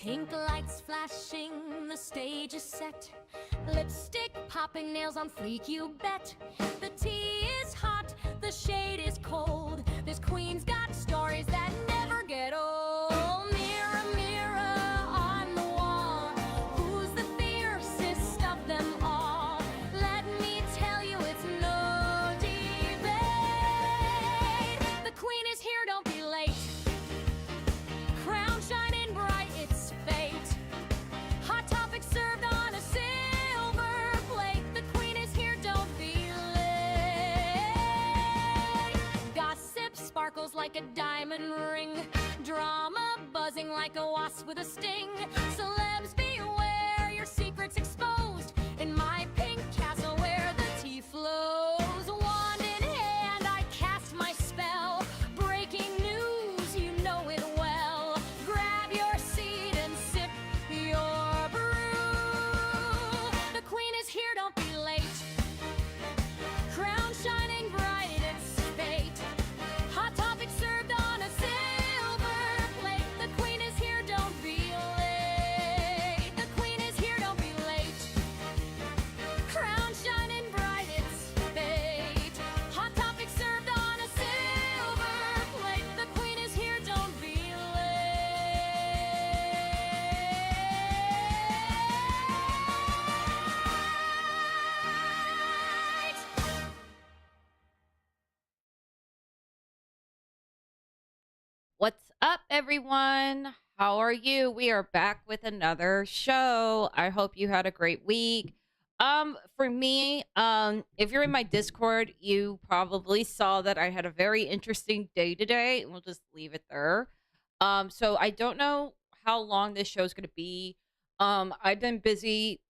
Pink lights flashing, the stage is set. Lipstick popping, nails on fleek, you bet. The tea is hot, the shade is cold. This queen's got stories that never get old. Mirror, mirror on the wall, who's the fiercest of them all? Let me tell you, it's no debate. The queen is here, don't be late. Crown shining bright, it's fate. Hot topics served on a silver plate. The queen is here, don't be late. Gossip sparkles like a diamond ring. Drama buzzing like a wasp with a sting. Celebs beware, your secrets exposed. In my pink castle where the tea flows. Wand in hand, I cast my spell. Breaking news, you know it well. Grab your seat and sip your brew. The queen is here, don't be late. Crown shining bright, it's fate. Hot topics served on a silver plate. The queen is here, don't be late. The queen is here, don't be late. Crown shining bright, it's fate. Hot topics served on a silver plate. The queen is here, don't be late. What's up, everyone? How are you? We are back with another show. I hope you had a great week. For me, if you're in my Discord, you probably saw that I had a very interesting day today, and we'll just leave it there. So I don't know how long this show is going to be. I've been busy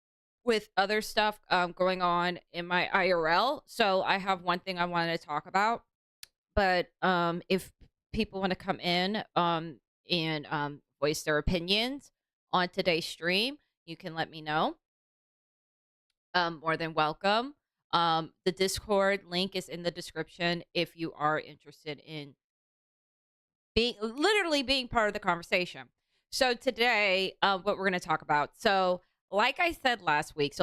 with other stuff going on in my IRL, so I have one thing I wanted to talk about. But if people want to come in and voice their opinions on today's stream, you can let me know. More than welcome. The Discord link is in the description if you are interested in literally being part of the conversation. So today, what we're going to talk about. So like I said last week,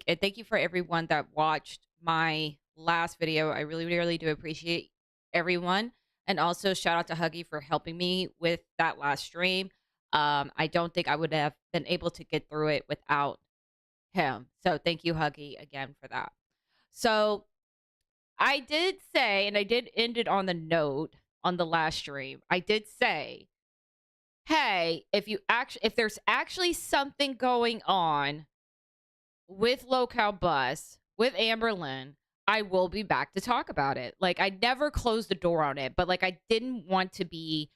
and thank you for everyone that watched my last video. I really, really do appreciate everyone. And also shout out to Huggy for helping me with that last stream. I don't think I would have been able to get through it without him. So thank you, Huggy, again for that. So I did say, and I did end it on the note on the last stream. I did say, hey, if there's actually something going on with Lolcow Bus, with Amberlynn, I will be back to talk about it. Like, I never closed the door on it, but like, I didn't want to be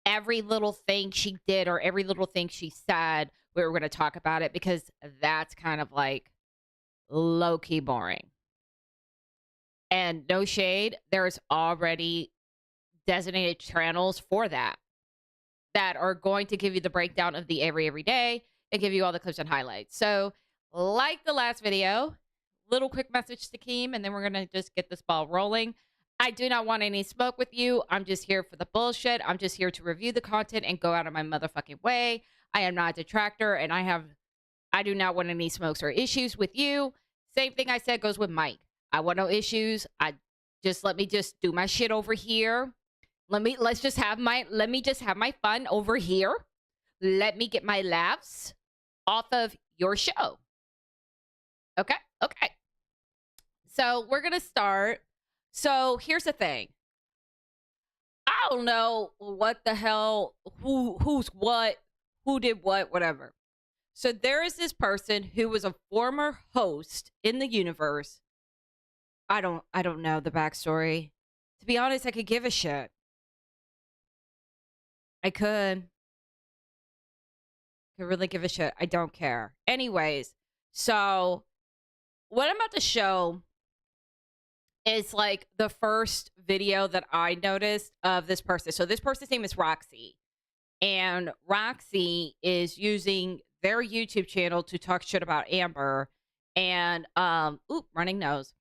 every little thing she did or every little thing she said, we were going to talk about it, because that's kind of like low-key boring. And no shade, there's already designated channels for that are going to give you the breakdown of the every day and give you all the clips and highlights. So like the last video, little quick message to Keem, and then we're going to just get this ball rolling. I do not want any smoke with you. I'm just here for the bullshit. I'm just here to review the content and go out of my motherfucking way. I am not a detractor, and I do not want any smokes or issues with you. Same thing I said goes with Mike. I want no issues. Let me just do my shit over here. Let me just have my fun over here. Let me get my laughs off of your show. Okay? Okay. So we're going to start. So here's the thing. I don't know what the hell, who's what, who did what, whatever. So there is this person who was a former host in the universe. I don't know the backstory. To be honest, I could give a shit. I could really give a shit. I don't care. Anyways, so what I'm about to show is like the first video that I noticed of this person. So this person's name is Roxxy. And Roxxy is using their YouTube channel to talk shit about Amber. And, running nose.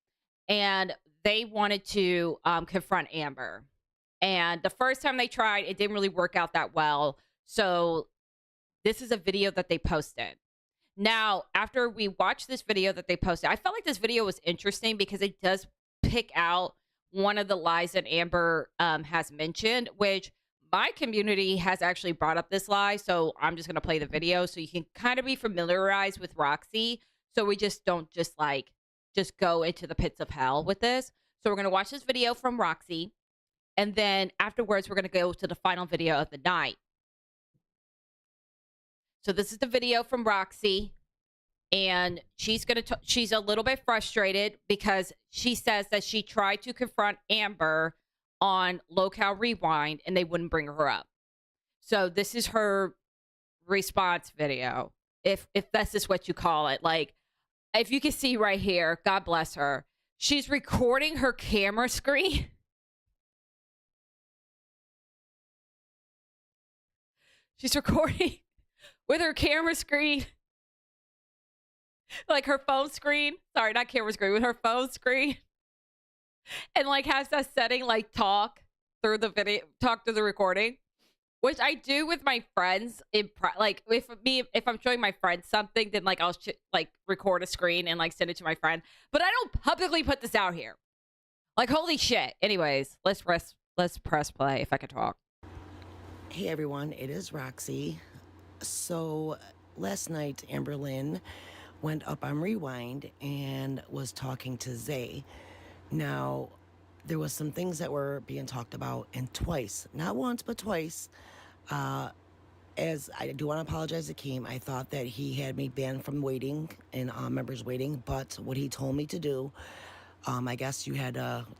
And they wanted to confront Amber. And the first time they tried, it didn't really work out that well. So This is a video that they posted. Now, after we watched this video that they posted, I felt like this video was interesting because it does pick out one of the lies that Amber has mentioned, which my community has actually brought up this lie. So I'm just going to play the video so you can kind of be familiarized with Roxxy. So we just don't just go into the pits of hell with this. So we're going to watch this video from Roxxy. And then afterwards, we're going to go to the final video of the night. So this is the video from Roxxy, and she's a little bit frustrated because she says that she tried to confront Amber on Lolcow Rewind and they wouldn't bring her up. So this is her response video, if this is what you call it. Like, if you can see right here, God bless her, she's recording her camera screen. She's recording with her camera screen, like her phone screen. Sorry, not camera screen, with her phone screen. And like has that setting, like talk through the video, talk through the recording, which I do with my friends. Like if I'm showing my friends something, then like I'll like record a screen and like send it to my friend. But I don't publicly put this out here. Like, holy shit. Anyways, let's press play if I can talk. Hey everyone, it is Roxxy. So last night, Amberlynn went up on Rewind and was talking to Zay. Now, there was some things that were being talked about, and twice, not once, but twice, as I do want to apologize to Keem, I thought that he had me banned from waiting and members waiting, but what he told me to do, I guess you had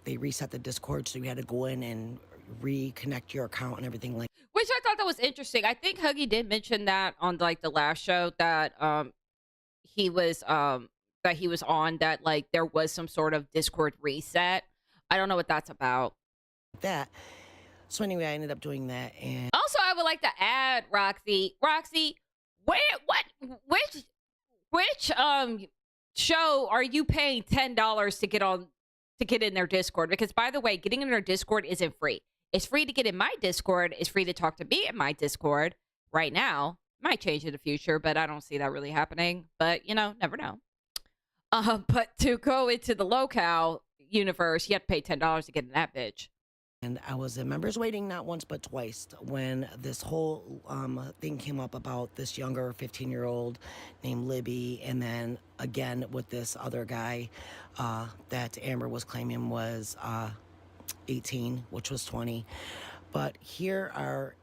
they reset the Discord, so you had to go in and reconnect your account and everything like. Which I thought that was interesting. I think Huggy did mention that on like the last show that he was on, that like there was some sort of Discord reset. I don't know what that's about. That. So anyway, I ended up doing that, and also I would like to add, Roxxy, which show are you paying $10 to get in their Discord? Because by the way, getting in their Discord isn't free. It's free to get in my Discord. It's free to talk to me in my Discord right now. Might change in the future, but I don't see that really happening. But, you know, never know. But to go into the Lolcow universe, you have to pay $10 to get in that bitch. And I was in members waiting not once but twice when this whole thing came up about this younger 15-year-old named Libby, and then again with this other guy that Amber was claiming was 18, which was 20. But here are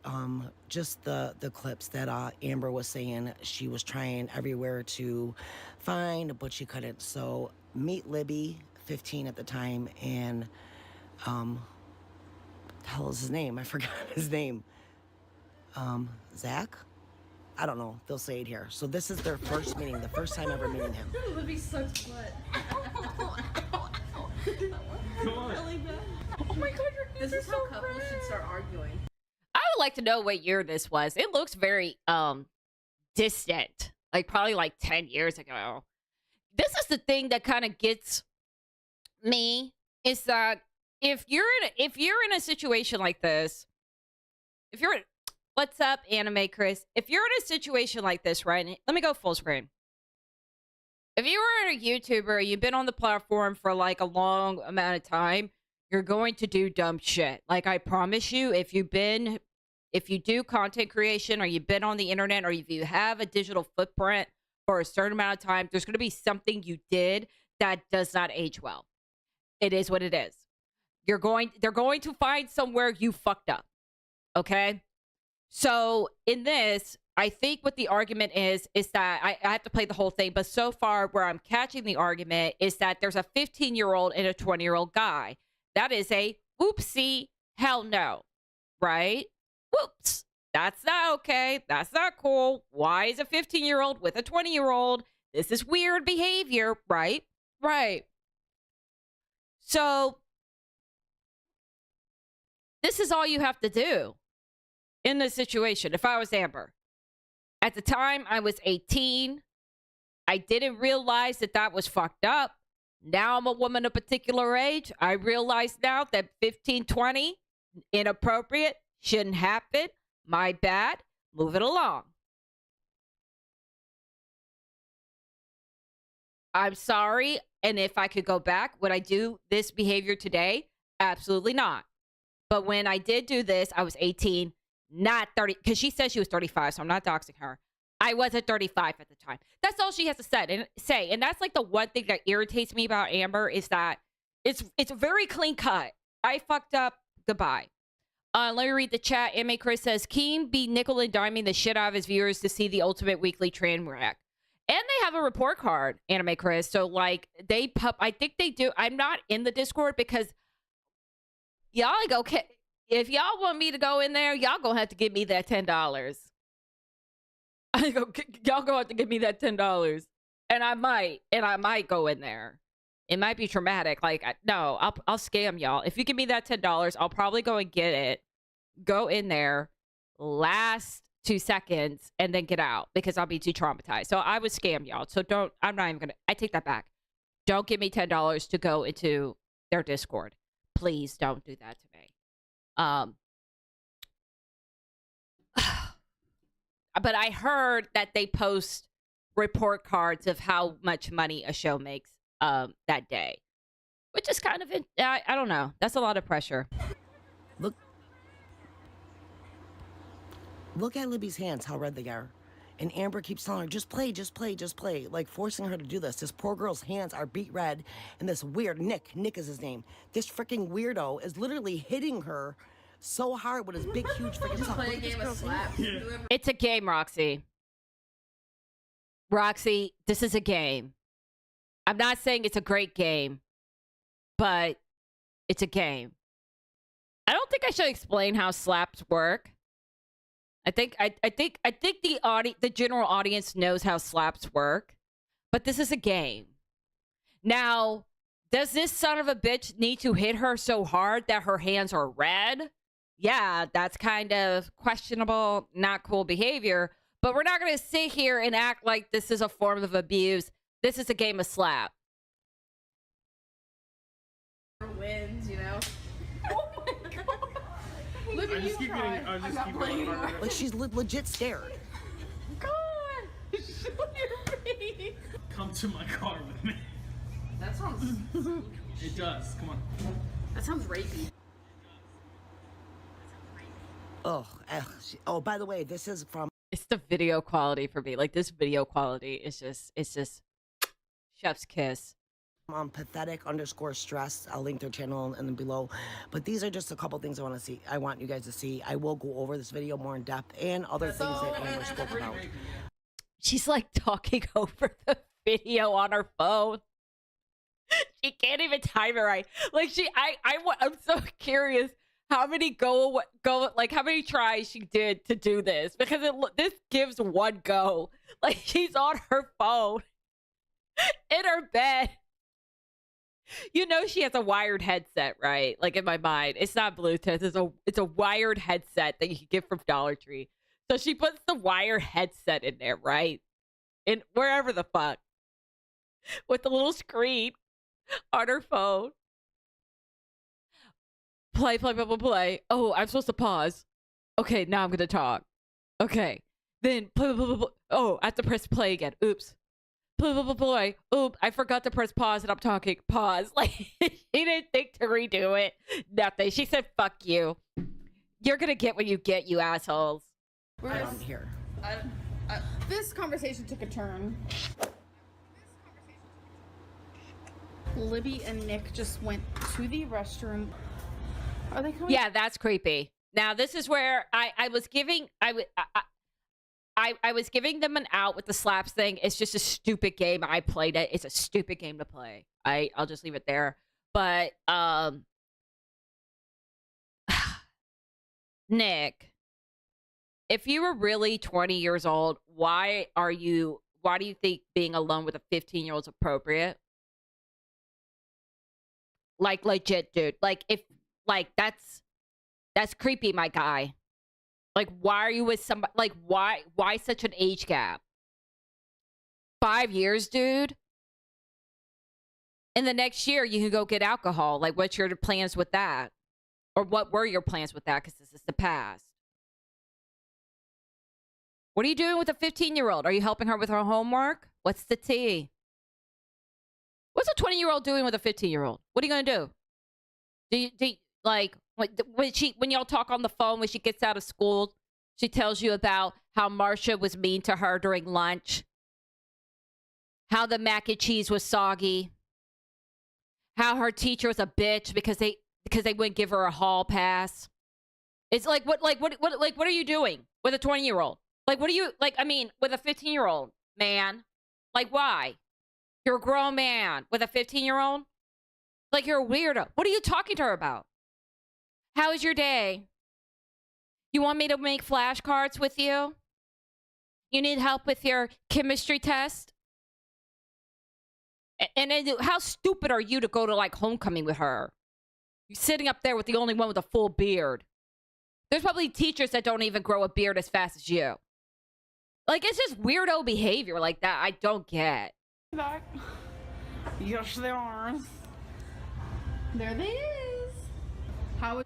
just the clips that Amber was saying she was trying everywhere to find, but she couldn't. So meet Libby, 15 at the time, and the hell is his name? I forgot his name. Zach? I don't know. They'll say it here. So this is their first meeting, the first time ever meeting him. Libby sucks butt. Come on. Really bad. Oh my God, your hands This are is so how couples red. should start arguing. I would like to know what year this was. It looks very distant, like probably like 10 years ago. This is the thing that kind of gets me, is that if you're in a situation like this, what's up, Anime Chris? If you're in a situation like this, right? Let me go full screen. If you were a YouTuber, you've been on the platform for like a long amount of time, you're going to do dumb shit. Like, I promise you, if you do content creation, or you've been on the internet, or if you have a digital footprint for a certain amount of time, there's going to be something you did that does not age well. It is what it is. They're going to find somewhere you fucked up. Okay? So in this, I think what the argument is that I have to play the whole thing, but so far where I'm catching the argument is that there's a 15-year-old and a 20-year-old guy. That is a whoopsie, hell no, right? Whoops. That's not okay. That's not cool. Why is a 15-year-old with a 20-year-old? This is weird behavior, right? Right. So this is all you have to do in this situation. If I was Amber, at the time I was 18, I didn't realize that was fucked up. Now I'm a woman of particular age. I realize now that 15, 20, inappropriate, shouldn't happen. My bad. Move it along. I'm sorry. And if I could go back, would I do this behavior today? Absolutely not. But when I did do this, I was 18, not 30, because she said she was 35, so I'm not doxing her. I wasn't 35 at the time. That's all she has to say. And that's like the one thing that irritates me about Amber is that it's very clean cut. I fucked up. Goodbye. Let me read the chat. Anime Chris says, Keem be nickel and diming the shit out of his viewers to see the ultimate weekly train wreck. And they have a report card, Anime Chris. So, like, I think they do. I'm not in the Discord because y'all go, if y'all want me to go in there, y'all gonna have to give me that $10. Y'all gonna have to give me that $10. And I might go in there. It might be traumatic. Like, no, I'll scam y'all. If you give me that $10, I'll probably go and get it, go in there, last 2 seconds, and then get out because I'll be too traumatized. So I would scam y'all. So I'm not even gonna, I take that back. Don't give me $10 to go into their Discord. Please don't do that to me. But I heard that they post report cards of how much money a show makes that day, which is kind of I don't know. That's a lot of pressure. Look at Libby's hands, how red they are. And Amber keeps telling her, just play, just play, just play. Like, forcing her to do this. This poor girl's hands are beat red. And this weird, Nick is his name. This freaking weirdo is literally hitting her so hard with his big, huge freaking Just play a game of slap. Yeah. It's a game, Roxy. Roxy, this is a game. I'm not saying it's a great game, but it's a game. I don't think I should explain how slaps work. I think the general audience knows how slaps work, but this is a game. Now, does this son of a bitch need to hit her so hard that her hands are red? Yeah, that's kind of questionable, not cool behavior, but we're not going to sit here and act like this is a form of abuse. This is a game of slap. Wins, you know? Oh my god. Look at you cry. I just keep getting Like, she's legit scared. God! Show your face! Come to my car with me. That sounds... It does. Come on. That sounds rapey. Oh, by the way, this is from... It's the video quality for me. Like, this video quality is just chef's kiss. Pathetic_stress. I'll link their channel in the below. But these are just a couple things I want you guys to see. I will go over this video more in depth and other things that Amber spoke about. She's like talking over the video on her phone. She can't even time it right. Like I'm so curious how many how many tries she did to do this, because this gives one go. Like, she's on her phone in her bed. You know she has a wired headset, right? Like, in my mind, it's not Bluetooth. It's a wired headset that you can get from Dollar Tree. So she puts the wire headset in there, right? In wherever the fuck, with the little screen on her phone. Play. Oh, I'm supposed to pause. Okay, now I'm gonna talk. Okay, then play. Oh, I have to press play again. Oops. Play. Oop, I forgot to press pause and I'm talking. Pause. Like, she didn't think to redo it. Nothing. She said, fuck you. You're gonna get what you get, you assholes. I don't hear. This conversation took a turn. Libby and Nick just went to the restroom. Are they coming? Yeah, that's creepy. Now, this is where I was giving them an out with the slaps thing. It's just a stupid game. I played it. It's a stupid game to play. I'll just leave it there. But Nick, if you were really 20 years old, why do you think being alone with a 15-year-old is appropriate? Like, legit, dude. Like, that's creepy, my guy. Like, why are you with somebody? Like, why such an age gap? 5 years, dude? In the next year, you can go get alcohol. Like, what's your plans with that? Or what were your plans with that? Because this is the past. What are you doing with a 15-year-old? Are you helping her with her homework? What's the tea? What's a 20-year-old doing with a 15-year-old? What are you gonna do? Like when y'all talk on the phone when she gets out of school, she tells you about how Marsha was mean to her during lunch, how the mac and cheese was soggy, how her teacher was a bitch because they wouldn't give her a hall pass. It's like what are you doing with a 20-year-old? Like what are you like? I mean, with a 15-year-old man, like why? You're a grown man with a 15-year-old. Like you're a weirdo. What are you talking to her about? How was your day? You want me to make flashcards with you? You need help with your chemistry test? And how stupid are you to go to like homecoming with her? You're sitting up there with the only one with a full beard. There's probably teachers that don't even grow a beard as fast as you. Like, it's just weirdo behavior like that I don't get. Yes, they are. There they is. How is...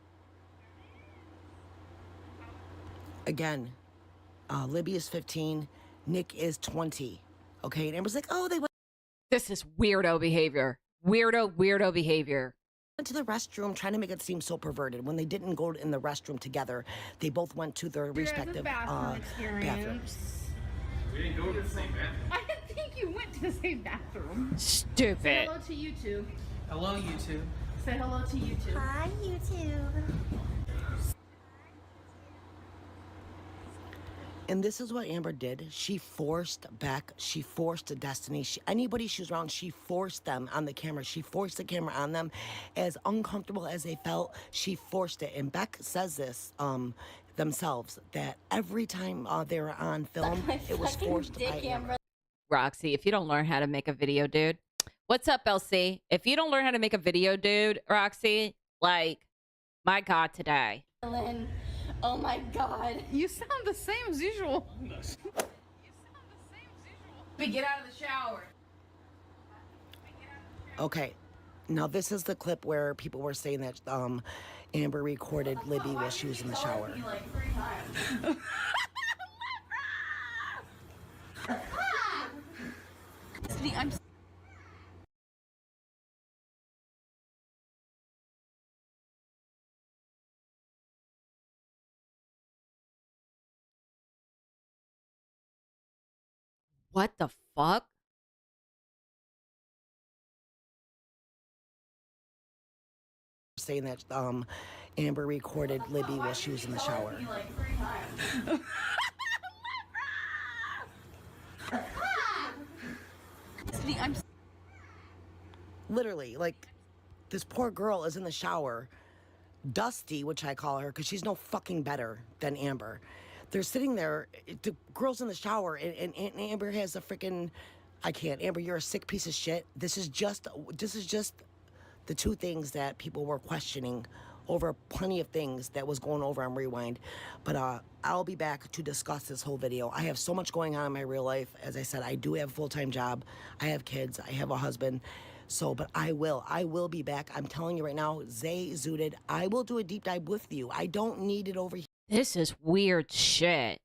Again, Libby is 15, Nick is 20. Okay, and Amber's like, oh, they went This is weirdo behavior. Weirdo behavior. to the restroom, trying to make it seem so perverted. When they didn't go in the restroom together, they both went to their respective bathrooms. We didn't go to the same bathroom. I didn't think you went to the same bathroom. Say Stupid. hello to YouTube. Hello, YouTube. Say hello to YouTube. Hi, YouTube. And this is what Amber did. She forced Beck. She forced Destiny. Anybody she was around, she forced them on the camera. She forced the camera on them. As uncomfortable as they felt, she forced it. And Beck says this themselves, that every time they were on film, it was forced by Amber. Roxy, if you don't learn how to make a video, dude. What's up, LC? If you don't learn how to make a video, dude, Roxy, like, my God, today. Oh my God. You sound the same as usual. We get out of the shower. Okay, now this is the clip where people were saying that Amber recorded Libby while she was in the shower. I'm What the fuck? Saying that Amber recorded Libby while she was in the shower. I'm Literally, like, this poor girl is in the shower. Dusty, which I call her, because she's no fucking better than Amber. They're sitting there, the girl's in the shower, and Amber has a freaking, I can't, Amber, you're a sick piece of shit. This is just the two things that people were questioning over plenty of things that was going over on Rewind. But I'll be back to discuss this whole video. I have so much going on in my real life. As I said, I do have a full-time job. I have kids. I have a husband. So, but I will be back. I'm telling you right now, Zay Zooted, I will do a deep dive with you. I don't need it over This is weird shit.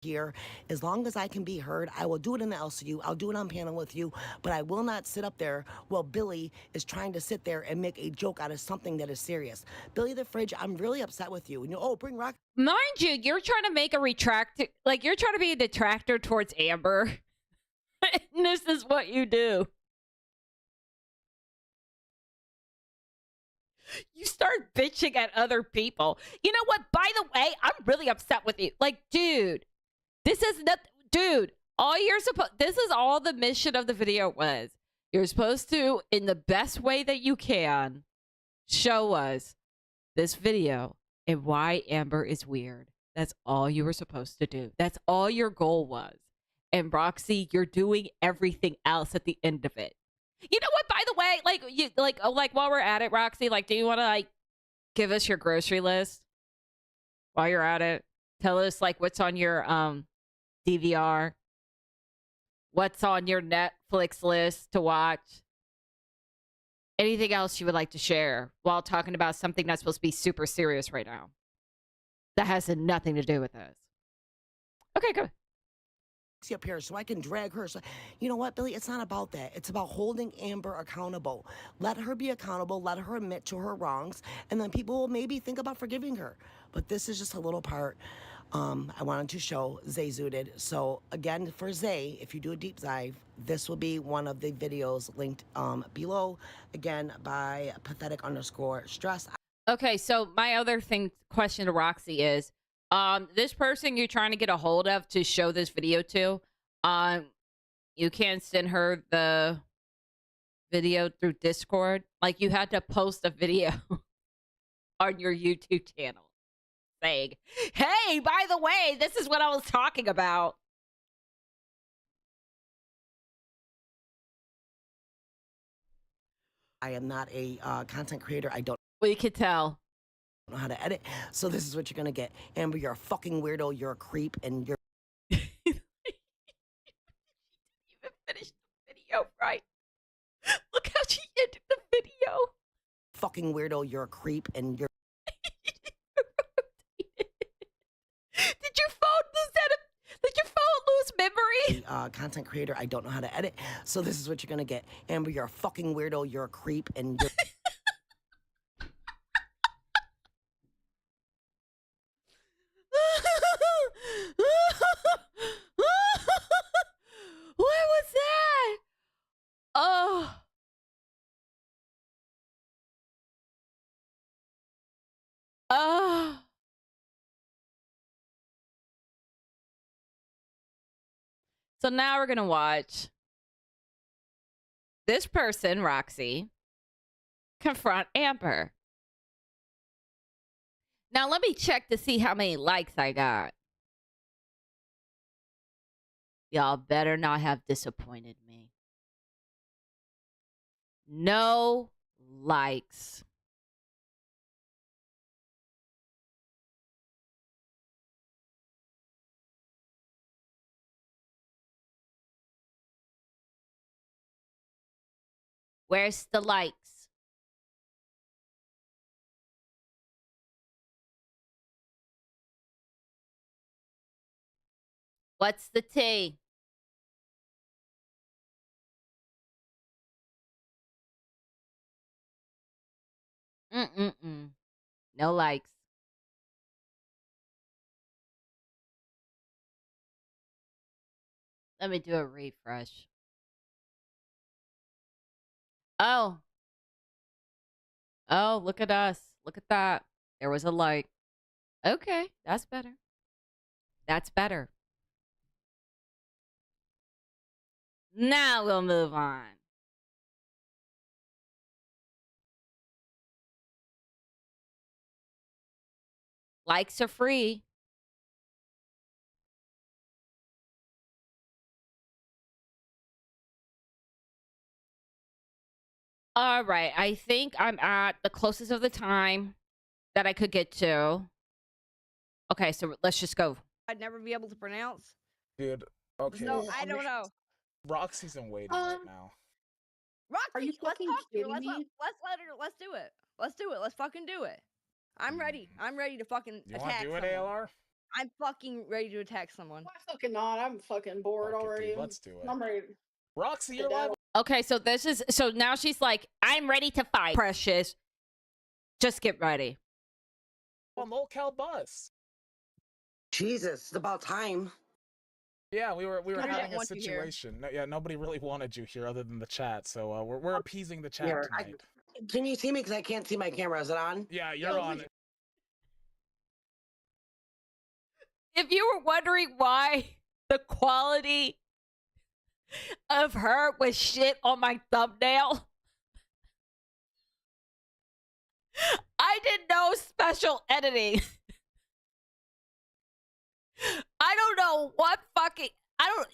here. As long as I can be heard, I will do it in the LCU. I'll do it on panel with you, but I will not sit up there while Billy is trying to sit there and make a joke out of something that is serious. Billy the Fridge, I'm really upset with you. Oh, bring Rock. Mind you, you're trying to make a retractor, like you're trying to be a detractor towards Amber. And this is what you do. You start bitching at other people. You know what? By the way, I'm really upset with you. Like, dude, this is not, dude, this is all the mission of the video was. You're supposed to, in the best way that you can, show us this video and why Amber is weird. That's all you were supposed to do. That's all your goal was. And Roxy, you're doing everything else at the end of it. You know what, by the way, like while we're at it, Roxy, like, do you want to like give us your grocery list while you're at it? Tell us like what's on your DVR, what's on your Netflix list to watch, anything else you would like to share while talking about something that's supposed to be super serious right now that has nothing to do with this. Okay, good. up here so I can drag her. So, you know what, Billy? It's not about that. It's about holding Amber accountable. Let her be accountable. Let her admit to her wrongs. And then people will maybe think about forgiving her. But this is just a little part I wanted to show Zay Zooted. So again, for Zay, if you do a deep dive, this will be one of the videos linked below. Again, by pathetic_stress. Okay, so my other question to Roxy is, this person you're trying to get a hold of to show this video to, you can't send her the video through Discord. Like, you had to post a video on your YouTube channel saying, hey, by the way, this is what I was talking about. I am not a content creator. I don't We could tell. know how to edit. So this is what you're going to get. Amber, you're a fucking weirdo. You're a creep. And you're... Even finished the video, right? Look how she ended the video. fucking weirdo. You're a creep. And you're... Did your phone lose memory? Content creator. I don't know how to edit. So this is what you're going to get. Amber, you're a fucking weirdo. You're a creep. And you're... What was that? Oh. Oh. So now we're going to watch this person, Roxy, confront Amber. Now let me check to see how many likes I got. Y'all better not have disappointed me. No likes. Where's the likes? What's the tea? No likes. Let me do a refresh. Oh. Oh, look at us. Look at that. There was a like. Okay, that's better. That's better. Now we'll move on. Likes are free. All right, I think I'm at the closest of the time that I could get to. Okay, so let's just go. I'd never be able to pronounce. Dude, okay. No, I don't know. Roxy's in waiting right now. Roxy, Are you let's fucking talk to her. kidding Let's me? let her. Let's do it. Let's do it. Let's fucking do it. I'm ready. I'm ready to fucking You want attack to do it, someone. ALR? I'm fucking ready to attack someone. Why fucking not? I'm fucking bored Fuck it, already. dude, let's do it. I'm ready. Roxy, you're Sit down. live. Okay, so now she's like, I'm ready to fight. Precious. Just get ready. On Lolcow bus. Jesus, it's about time. Yeah, we were Internet having a wants you here. situation. No, yeah, nobody really wanted you here other than the chat, so we're appeasing the chat Here, tonight. Can you see me? Because I can't see my camera. Is it on? Yeah, you're on. If you were wondering why the quality of her was shit on my thumbnail, I did no special editing. I don't know what fucking...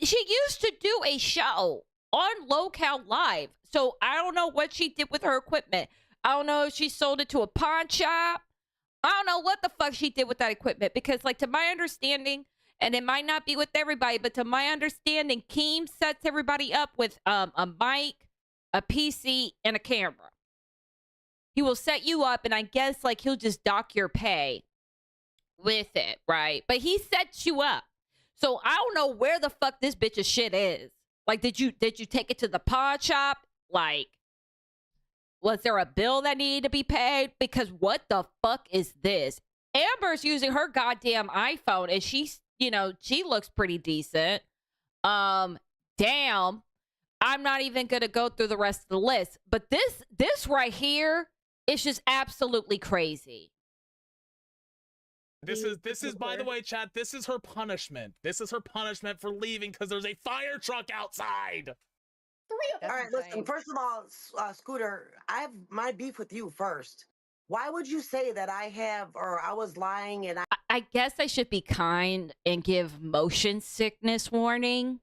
She used to do a show on Lolcow Live, so I don't know what she did with her equipment. I don't know if she sold it to a pawn shop. I don't know what the fuck she did with that equipment, because, like, to my understanding, and it might not be with everybody, but to my understanding, Keem sets everybody up with a mic, a PC, and a camera. He will set you up, and I guess, like, he'll just dock your pay with it, right? But he sets you up. So I don't know where the fuck this bitch's shit is. Like, did you take it to the pawn shop? Like, was there a bill that needed to be paid? Because what the fuck is this? Amber's using her goddamn iPhone, and she's, you know, she looks pretty decent. Damn. I'm not even gonna go through the rest of the list. But this right here is just absolutely crazy. This is by the way, chat, this is her punishment. This is her punishment for leaving because there's a fire truck outside. That's All right, insane. listen. First of all, Scooter, I have my beef with you first. Why would you say that I was lying and I guess I should be kind and give motion sickness warning.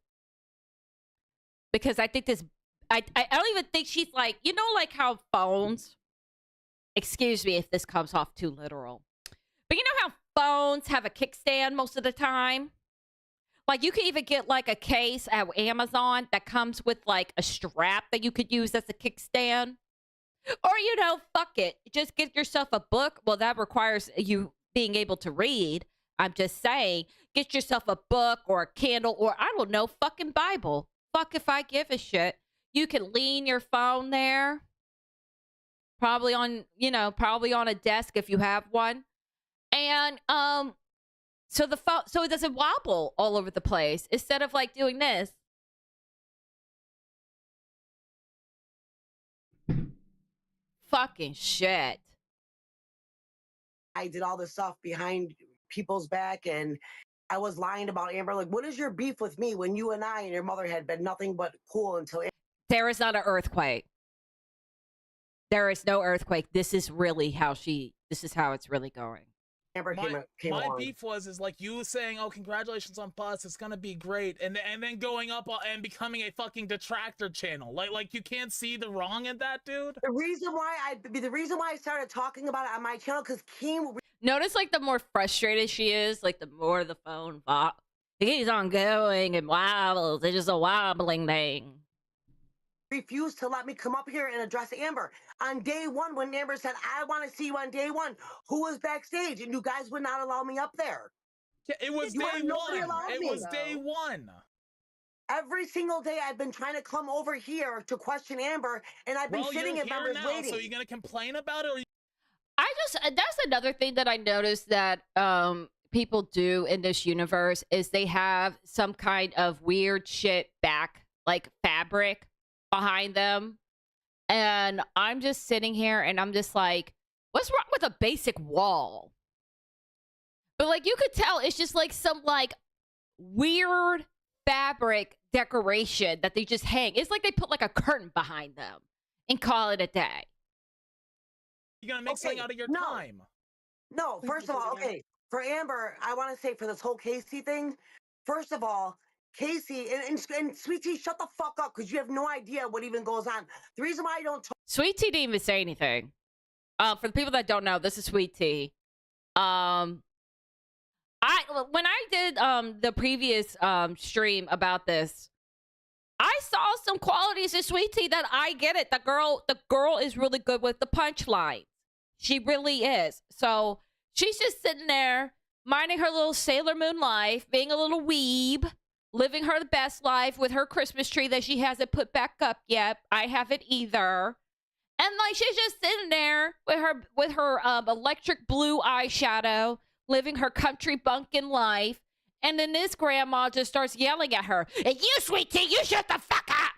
Because I think this, I don't even think she's like, you know, like how phones, excuse me if this comes off too literal, but you know how phones have a kickstand most of the time? Like, you can even get like a case at Amazon that comes with like a strap that you could use as a kickstand. Or, you know, fuck it. Just get yourself a book. Well, that requires you being able to read. I'm just saying, get yourself a book or a Kindle or, I don't know, fucking Bible. Fuck if I give a shit. You can lean your phone there. Probably on, you know, probably on a desk if you have one. And, so the phone, so it doesn't wobble all over the place instead of like doing this. Fucking shit. I did all this stuff behind people's back and I was lying about Amber? Like, what is your beef with me when you and I and your mother had been nothing but cool until There is not an earthquake. There is no earthquake. This is really how this is how it's really going. Amber came My along? beef is like you saying, "Oh, congratulations on Buzz, it's gonna be great," and then going up and becoming a fucking detractor channel. Like you can't see the wrong in that, dude. The reason why I started talking about it on my channel because Keem Notice, like, the more frustrated she is, like, the more the phone keeps on going and wobbles. It's just a wobbling thing. refused to let me come up here and address Amber. On day one, when Amber said, I want to see you on day one, who was backstage? And you guys would not allow me up there. Yeah, it was You day had nobody one. allowed It me. was day one. Every single day I've been trying to come over here to question Amber, and I've been sitting you're in here members now, waiting. so you're gonna complain about it? Or That's another thing that I noticed that people do in this universe is they have some kind of weird shit back, like fabric behind them. And I'm just sitting here and I'm just like, what's wrong with a basic wall? But like, you could tell it's just like some like weird fabric decoration that they just hang. It's like they put like a curtain behind them and call it a day. you're gonna make something out of your time. No, first of all, okay, for Amber, I want to say for this whole Casey thing, first of all, Casey and Sweet Tea, shut the fuck up because you have no idea what even goes on. The reason why I don't talk Sweet Tea didn't even say anything. For the people that don't know, this is Sweet Tea. When I did the previous stream about this, I saw some qualities in Sweet Tea that I get it. The girl is really good with the punchline. She really is. So she's just sitting there minding her little Sailor Moon life, being a little weeb, living her best life with her Christmas tree that she hasn't put back up yet. I haven't either. And like she's just sitting there with her electric blue eyeshadow, living her country bumpkin life. And then this grandma just starts yelling at her, "And you, Sweet Tea, you shut the fuck up!"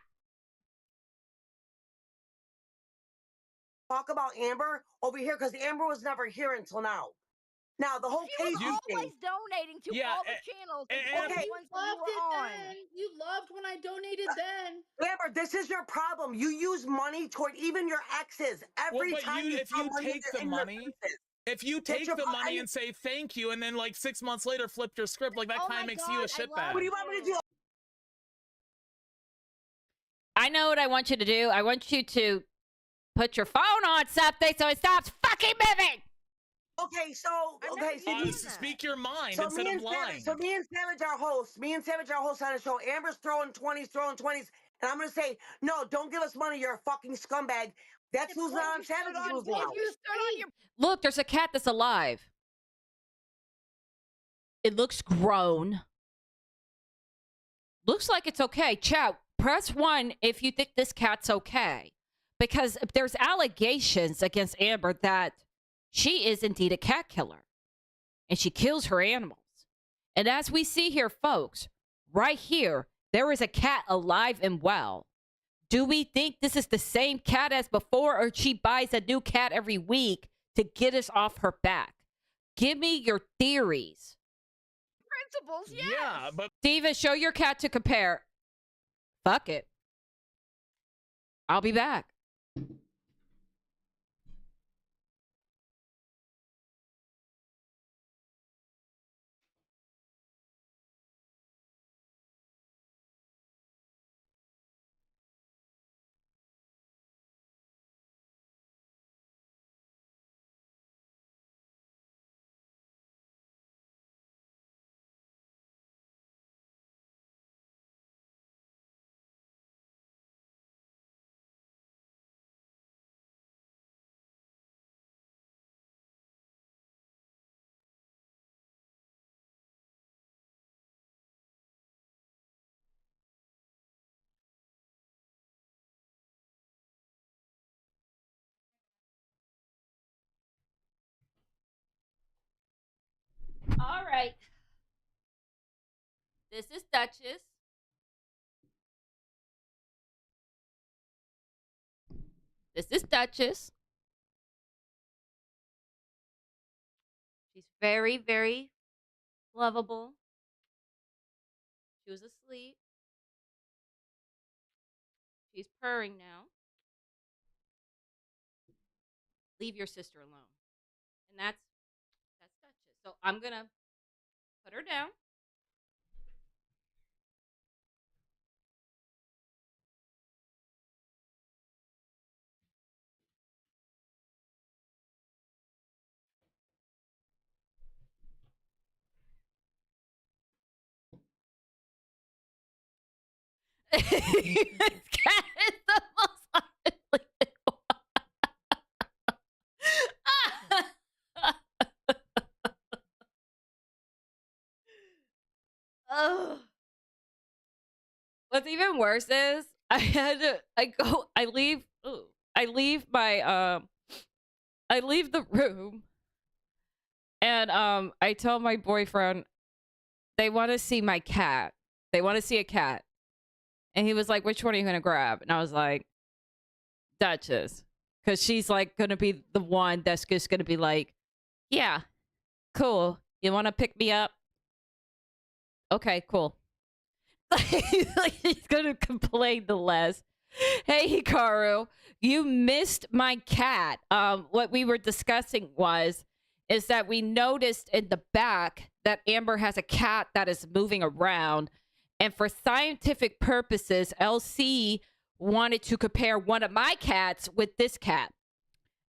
talk about Amber over here because Amber was never here until now. Now the whole She was Casey always thing. donating to Yeah, all the channels. and- all the okay. ones You loved that we it were on. then. You loved when I donated then. Amber, this is your problem. You use money toward even your exes every but time if throw you money take the in your money, faces. if you That's take your the pro- money I- and say thank you, and then like 6 months later flip your script, like that Oh kind my of makes you a God, I shitbag. love What do you want me to do? I know what I want you to do. I want you to put your phone on something so it stops fucking moving. Okay, so I've okay, never so seen me, that. Speak your mind so instead me of and lying. me and Savage are hosts. Me and Savage are hosts on the show. Amber's throwing 20s, and I'm gonna say, no, don't give us money. You're a fucking scumbag. That's who's When not on you stood Savage's on- rules when now. you stood on your Look, there's a cat that's alive. It looks grown. Looks like it's okay. Chat, press 1 if you think this cat's okay. Because there's allegations against Amber that she is indeed a cat killer. And she kills her animals. And as we see here, folks, right here, there is a cat alive and well. Do we think this is the same cat as before, or she buys a new cat every week to get us off her back? Give me your theories. Principles, yes. Yeah, but Steven, show your cat to compare. Fuck it. I'll be back. All right. This is Duchess. This is Duchess. She's very, very lovable. She was asleep. She's purring now. Leave your sister alone. And that's Duchess. So I'm going to put her down. This cat is the most ugly Ugh. What's even worse is I leave the room, and I tell my boyfriend they want to see my cat. They want to see a cat. And he was like, which one are you going to grab? And I was like, Duchess. Because she's like going to be the one that's just going to be like, yeah, cool. You want to pick me up? Okay, cool. Like, he's going to complain the less. Hey, Hikaru, you missed my cat. What we were discussing is that we noticed in the back that Amber has a cat that is moving around. And for scientific purposes, LC wanted to compare one of my cats with this cat.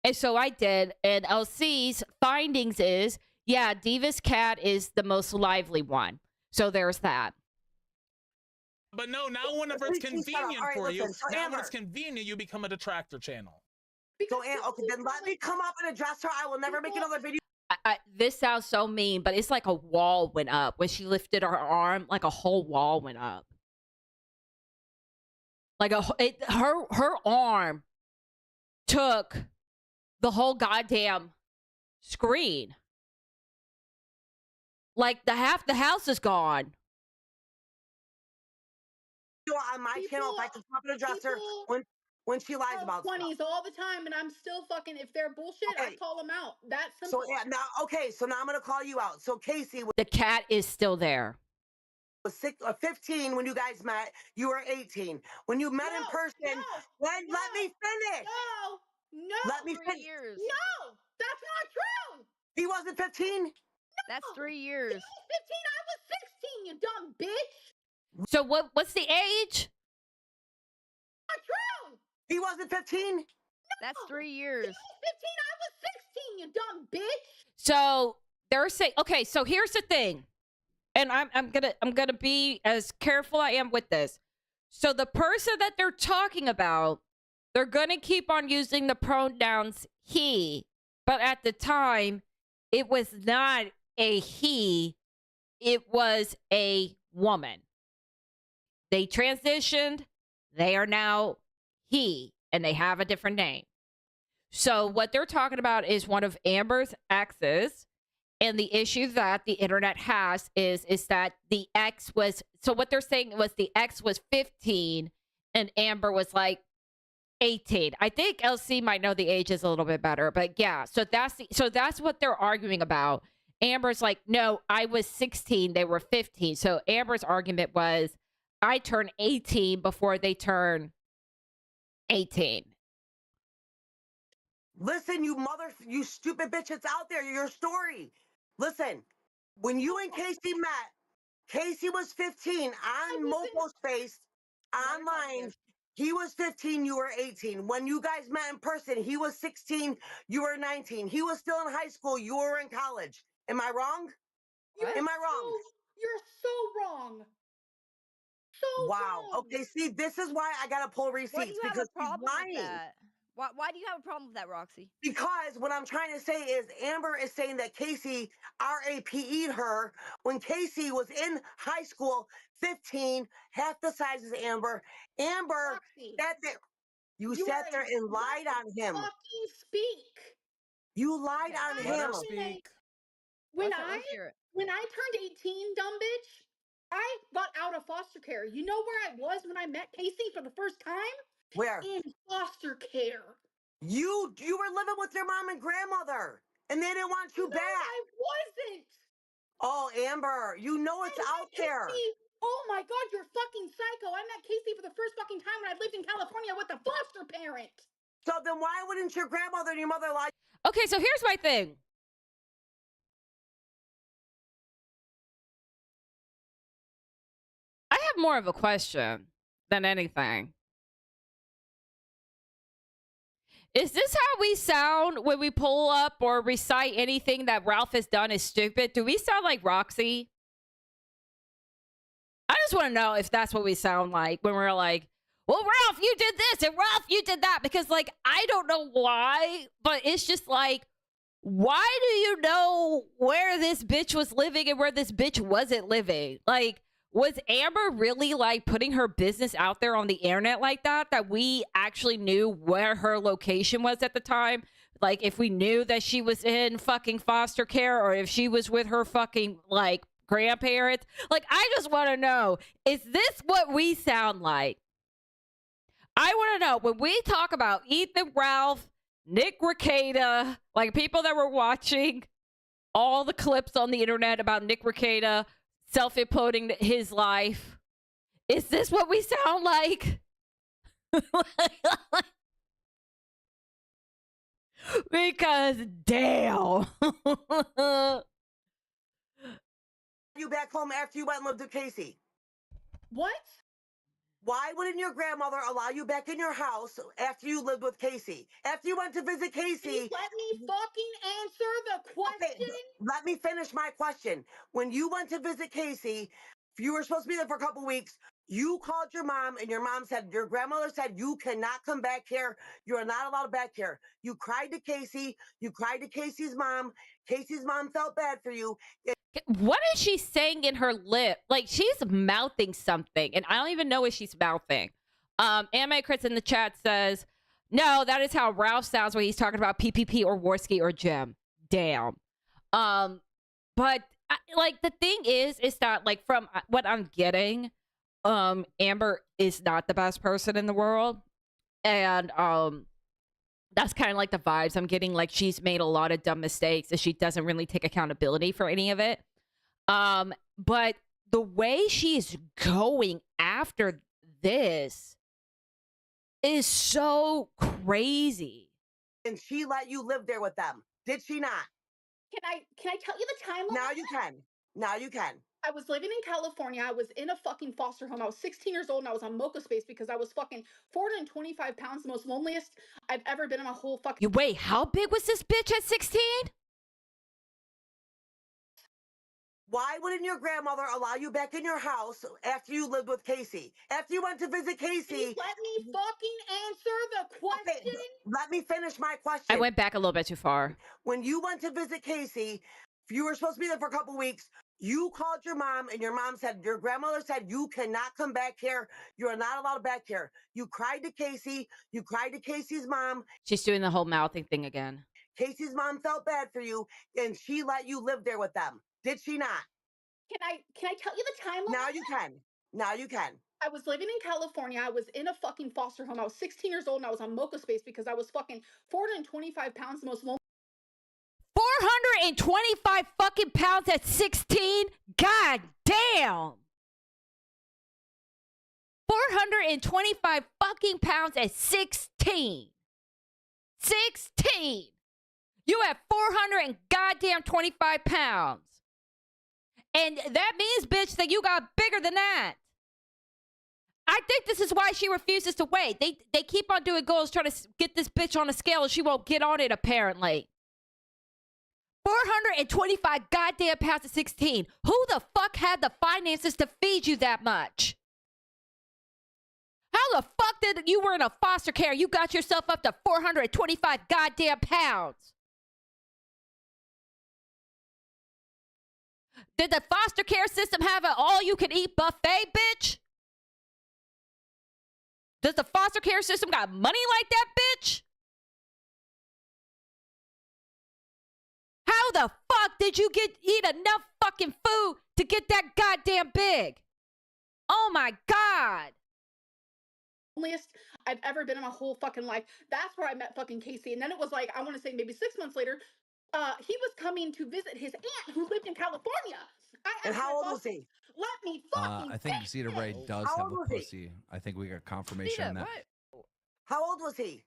And so I did. And LC's findings is, yeah, Diva's cat is the most lively one. So there's that. But no, now whenever it's convenient Right, for listen, you, so now Amber, when it's convenient, you become a detractor channel. So, okay, then let me come up and address her. I will never make another video. This sounds so mean, but it's like a wall went up. When she lifted her arm, like a whole wall went up. Like her arm took the whole goddamn screen. Like half the house is gone. On my channel, if I can come up and address her when she lies about stuff. 20s all the time, and I'm still fucking. If they're bullshit, I call them out. That's simple. So yeah, now I'm gonna call you out. So Casey The cat is still there. was 15 when you guys met. You were 18 when you met in person. Let me finish. No. Let me 3 finish. years. No, that's not true. He wasn't 15. That's 3 years. He was 15. I was 16. You dumb bitch. So what's the age? Not true. He wasn't 15. That's 3 years. He was 15. I was 16. You dumb bitch. So they're saying, okay, so here's the thing. And I'm gonna be as careful I am with this. So the person that they're talking about, they're gonna keep on using the pronouns he, but at the time, it was not a he, it was a woman. They transitioned. They are now he, and they have a different name. So what they're talking about is one of Amber's exes. And the issue that the internet has is that the ex was, so what they're saying was the ex was 15 and Amber was like 18. I think LC might know the ages a little bit better, but yeah. So that's what they're arguing about. Amber's like, no, I was 16. They were 15. So Amber's argument was, I turned 18 before they turn 18. Listen, you stupid bitch, it's out there, your story. Listen, when you and Casey met, Casey was 15 on Mopo's face, online. He was 15, you were 18. When you guys met in person, he was 16, you were 19. He was still in high school, you were in college. Am I wrong? Am I wrong? You're so wrong. So Wow. wrong. Okay, see, this is why I gotta pull receipts. Why do you have because a problem he's with lying. that? Why do you have a problem with that, Roxy? Because what I'm trying to say is Amber is saying that Casey RAPE'd her when Casey was in high school, 15, half the size as Amber. Amber Roxy, sat there. You sat there and lied on him. fucking speak. You lied on Let him. her speak. When Let's hear it. when I turned 18, dumb bitch, I got out of foster care. You know where I was when I met Casey for the first time? Where? In foster care. You were living with your mom and grandmother, and they didn't want you No, back. I wasn't. Oh, Amber, you know it's out there. Casey, oh my God, you're fucking psycho. I met Casey for the first fucking time when I lived in California with a foster parent. So then why wouldn't your grandmother and your mother lie? Okay, so here's my thing. I have more of a question than anything. Is this how we sound when we pull up or recite anything that Ralph has done is stupid? Do we sound like Roxy? I just want to know if that's what we sound like when we're like, well, Ralph, you did this, and Ralph, you did that. Because, like, I don't know why, but it's just like, why do you know where this bitch was living and where this bitch wasn't living? Like, was Amber really, like, putting her business out there on the internet like that we actually knew where her location was at the time? Like, if we knew that she was in fucking foster care or if she was with her fucking, like, grandparents? Like, I just want to know, is this what we sound like? I want to know, when we talk about Ethan Ralph, Nick Rekieta, like people that were watching all the clips on the internet about Nick Rekieta self-imploding his life, is this what we sound like? Because damn. You back home after you went and lived with Casey? What? Why wouldn't your grandmother allow you back in your house after you lived with Casey? After you went to visit Casey. Can you let me fucking answer the question? Okay, let me finish my question. When you went to visit Casey, you were supposed to be there for a couple weeks. You called your mom, and your mom said, your grandmother said, you cannot come back here. You are not allowed back here. You cried to Casey. You cried to Casey's mom. Casey's mom felt bad for you. What is she saying in her lip? Like, she's mouthing something, and I don't even know what she's mouthing. Anime Chris in the chat says, no, that is how Ralph sounds when he's talking about PPP or Warski or Jim. Damn. But like, the thing is that, like, from what I'm getting, Amber is not the best person in the world. And that's kind of like the vibes I'm getting. Like, she's made a lot of dumb mistakes and she doesn't really take accountability for any of it. But the way she's going after this is so crazy. And she let you live there with them. Did she not? Can I tell you the timeline? Now you can. Now you can. I was living in California. I was in a fucking foster home. I was 16 years old and I was on Mocha Space because I was fucking 425 pounds, the most loneliest I've ever been in my whole fucking. Wait, how big was this bitch at 16? Why wouldn't your grandmother allow you back in your house after you lived with Casey? After you went to visit Casey. Can you let me fucking answer the question? Okay, let me finish my question. I went back a little bit too far. When you went to visit Casey, you were supposed to be there for a couple weeks. You called your mom, and your mom said, your grandmother said, you cannot come back here. You are not allowed back here. You cried to Casey. You cried to Casey's mom. She's doing the whole mouthing thing again. Casey's mom felt bad for you, and she let you live there with them. Did she not? Can I tell you the timeline? Now you can. Now you can. I was living in California. I was in a fucking foster home. I was 16 years old and I was on Mocha Space because I was fucking 425 pounds, the most 425 fucking pounds at 16? God damn. 425 fucking pounds at 16. 16. You have 400 and goddamn 25 pounds. And that means, bitch, that you got bigger than that. I think this is why she refuses to weigh. They keep on doing goals trying to get this bitch on a scale and she won't get on it, apparently. 425 goddamn pounds at 16. Who the fuck had the finances to feed you that much? How the fuck did you were in a foster care? You got yourself up to 425 goddamn pounds. Did the foster care system have an all-you-can-eat buffet, bitch? Does the foster care system got money like that, bitch? How the fuck did you eat enough fucking food to get that goddamn big? Oh my God. loneliest I've ever been in my whole fucking life. That's where I met fucking Casey. And then it was like, I want to say maybe 6 months later, he was coming to visit his aunt who lived in California. And how old was he? Let me fucking I think Zeta Ray does How have old a was he? pussy. I think we got confirmation Zeta, on that. what? How old was he?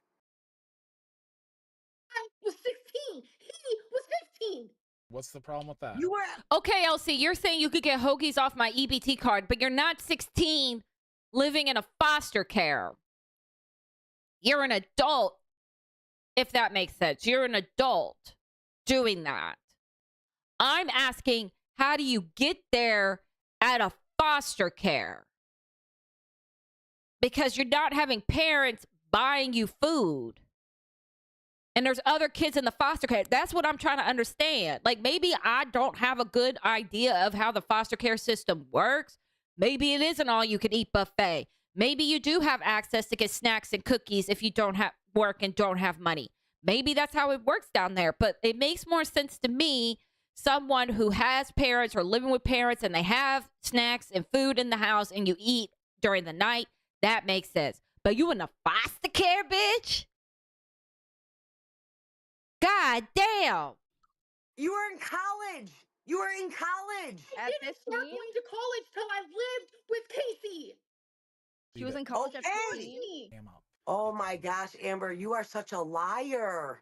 I was 16. He was 15. What's the problem with that? You were. Okay, Elsie, you're saying you could get hoagies off my EBT card, but you're not 16 living in a foster care. You're an adult, if that makes sense. You're an adult doing that. I'm asking, how do you get there at a foster care? Because you're not having parents buying you food. And there's other kids in the foster care. That's what I'm trying to understand. Like, maybe I don't have a good idea of how the foster care system works. Maybe it is an all-you-can-eat buffet. Maybe you do have access to get snacks and cookies if you don't have work and don't have money. Maybe that's how it works down there. But it makes more sense to me, someone who has parents or living with parents and they have snacks and food in the house and you eat during the night. That makes sense. But you in a foster care, bitch? God damn. You were in college. You were in college. At Didn't start 15? going to college till I lived with Casey. She was in college at Okay. 15? Came up. Oh my gosh, Amber, you are such a liar.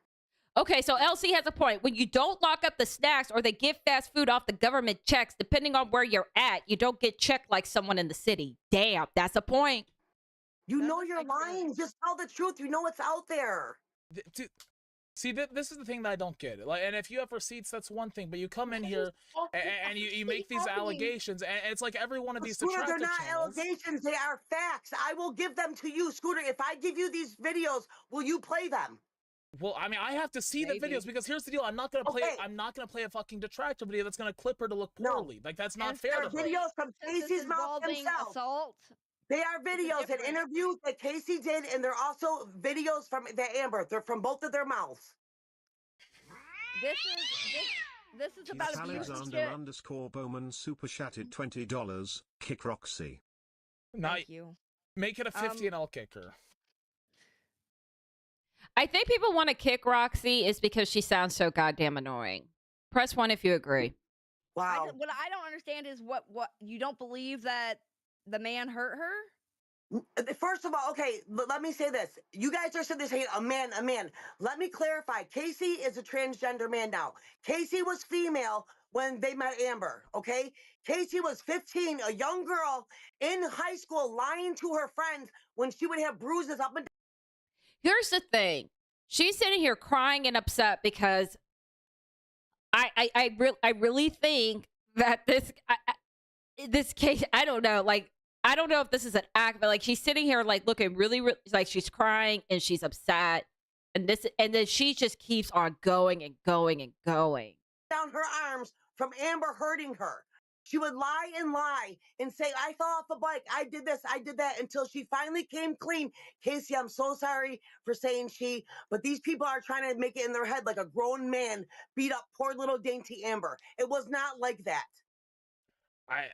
Okay, so LC has a point. When you don't lock up the snacks or they give fast food off the government checks, depending on where you're at, you don't get checked like someone in the city. Damn, that's a point. You That know does you're make sense. lying. Just tell the truth. You know it's out there. See, this is the thing that I don't get. Like, and if you have receipts, that's one thing. But you come in here and you make these allegations, and it's like every one of these Scooter, they're detractor not channels. allegations. They are facts. I will give them to you, Scooter. If I give you these videos, will you play them? Well, I mean, I have to see the Maybe. videos because here's the deal: I'm not gonna play. Okay. I'm not gonna play a fucking detractor video that's gonna clip her to look No. poorly. Like that's not And fair to They're her. videos from Since this Casey's is mouth involving himself. assault, They are videos and different. interviews that Casey did, and they're also videos from the Amber. They're from both of their mouths. this is about abuse and Alexander shit. underscore Bowman super chatted $20. Kick Roxy. Now Thank you. make it a 50 and I'll kick her. I think people want to kick Roxy is because she sounds so goddamn annoying. Press 1 if you agree. Wow. What I don't understand is what you don't believe that the man hurt her? First of all, okay, let me say this. You guys are saying a man. Let me clarify. Casey is a transgender man now. Casey was female when they met Amber, okay? Casey was 15, a young girl in high school lying to her friends when she would have bruises up and down. Here's the thing. She's sitting here crying and upset because I really think that this case, I don't know, like, I don't know if this is an act, but like she's sitting here like looking really like she's crying and she's upset. And then she just keeps on going and going and going. Down her arms from Amber hurting her. She would lie and say, I fell off a bike, I did this, I did that, until she finally came clean. Casey, I'm so sorry for saying she, but these people are trying to make it in their head like a grown man beat up poor little dainty Amber. It was not like that.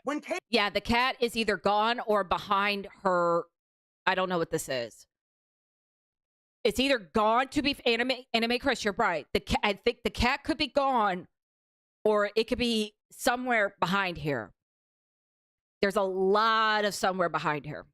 When Casey— Yeah, the cat is either gone or behind her. I don't know what this is. It's either gone to be anime Chris, you're right. I think the cat could be gone, or it could be somewhere behind here. There's a lot of somewhere behind here.